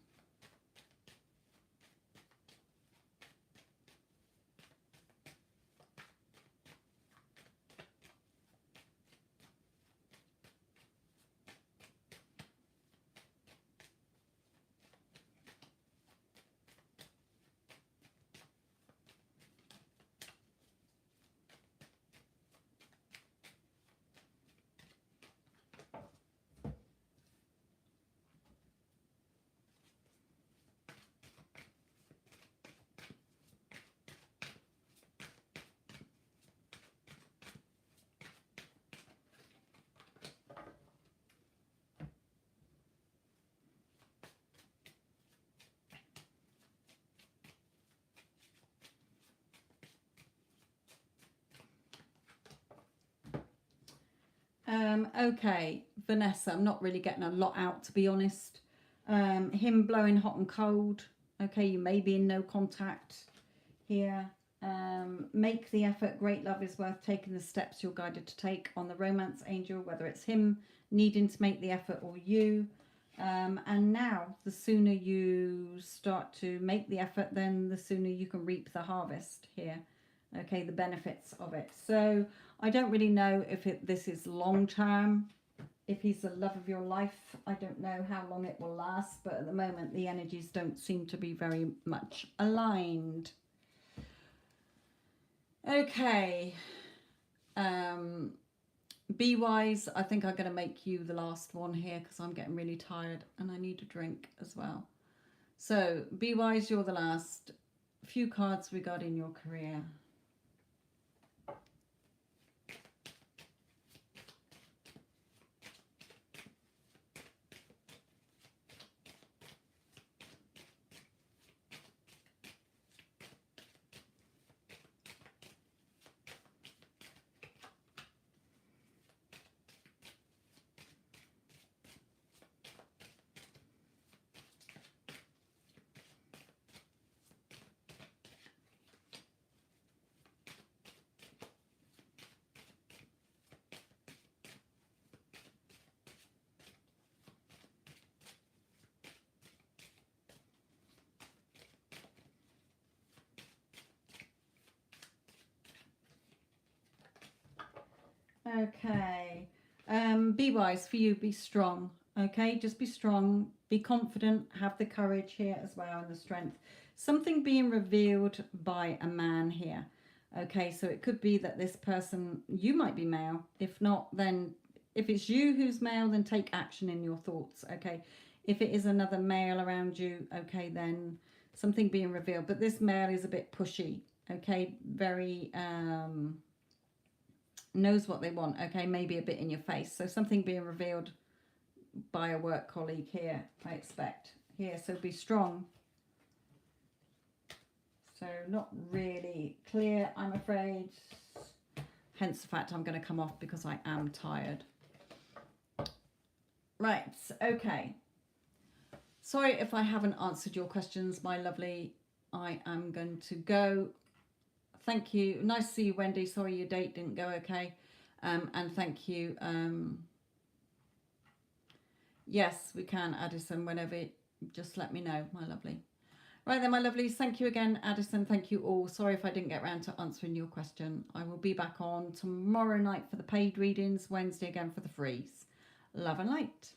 Okay, Vanessa, I'm not really getting a lot out, to be honest. Him blowing hot and cold. Okay, you may be in no contact here. Make the effort. Great love is worth taking the steps you're guided to take on the romance angel, whether it's him needing to make the effort or you. And now, the sooner you start to make the effort, then the sooner you can reap the harvest here. Okay, the benefits of it. So I don't really know if this is long term, if he's the love of your life. I don't know how long it will last, but at the moment the energies don't seem to be very much aligned. Okay. Be wise. I think I'm going to make you the last one here because I'm getting really tired and I need a drink as well. So be wise, you're the last. A few cards regarding your career. Okay. Be wise for you. Be strong. Okay. Just be strong. Be confident. Have the courage here as well and the strength. Something being revealed by a man here. Okay. So it could be that this person, you might be male. If not, then if it's you who's male, then take action in your thoughts. Okay. If it is another male around you, okay, then something being revealed. But this male is a bit pushy. Okay. Very, knows what they want. Okay, maybe a bit in your face. So something being revealed by a work colleague here, I expect here. So be strong. So not really clear, I'm afraid. Hence the fact I'm going to come off because I am tired. Right. Okay. Sorry if I haven't answered your questions, my lovely. I am going to go. Thank you. Nice to see you, Wendy. Sorry your date didn't go okay. And thank you. Yes, we can, Addison, whenever. Just let me know, my lovely. Right then, my lovelies. Thank you again, Addison. Thank you all. Sorry if I didn't get around to answering your question. I will be back on tomorrow night for the paid readings, Wednesday again for the frees. Love and light.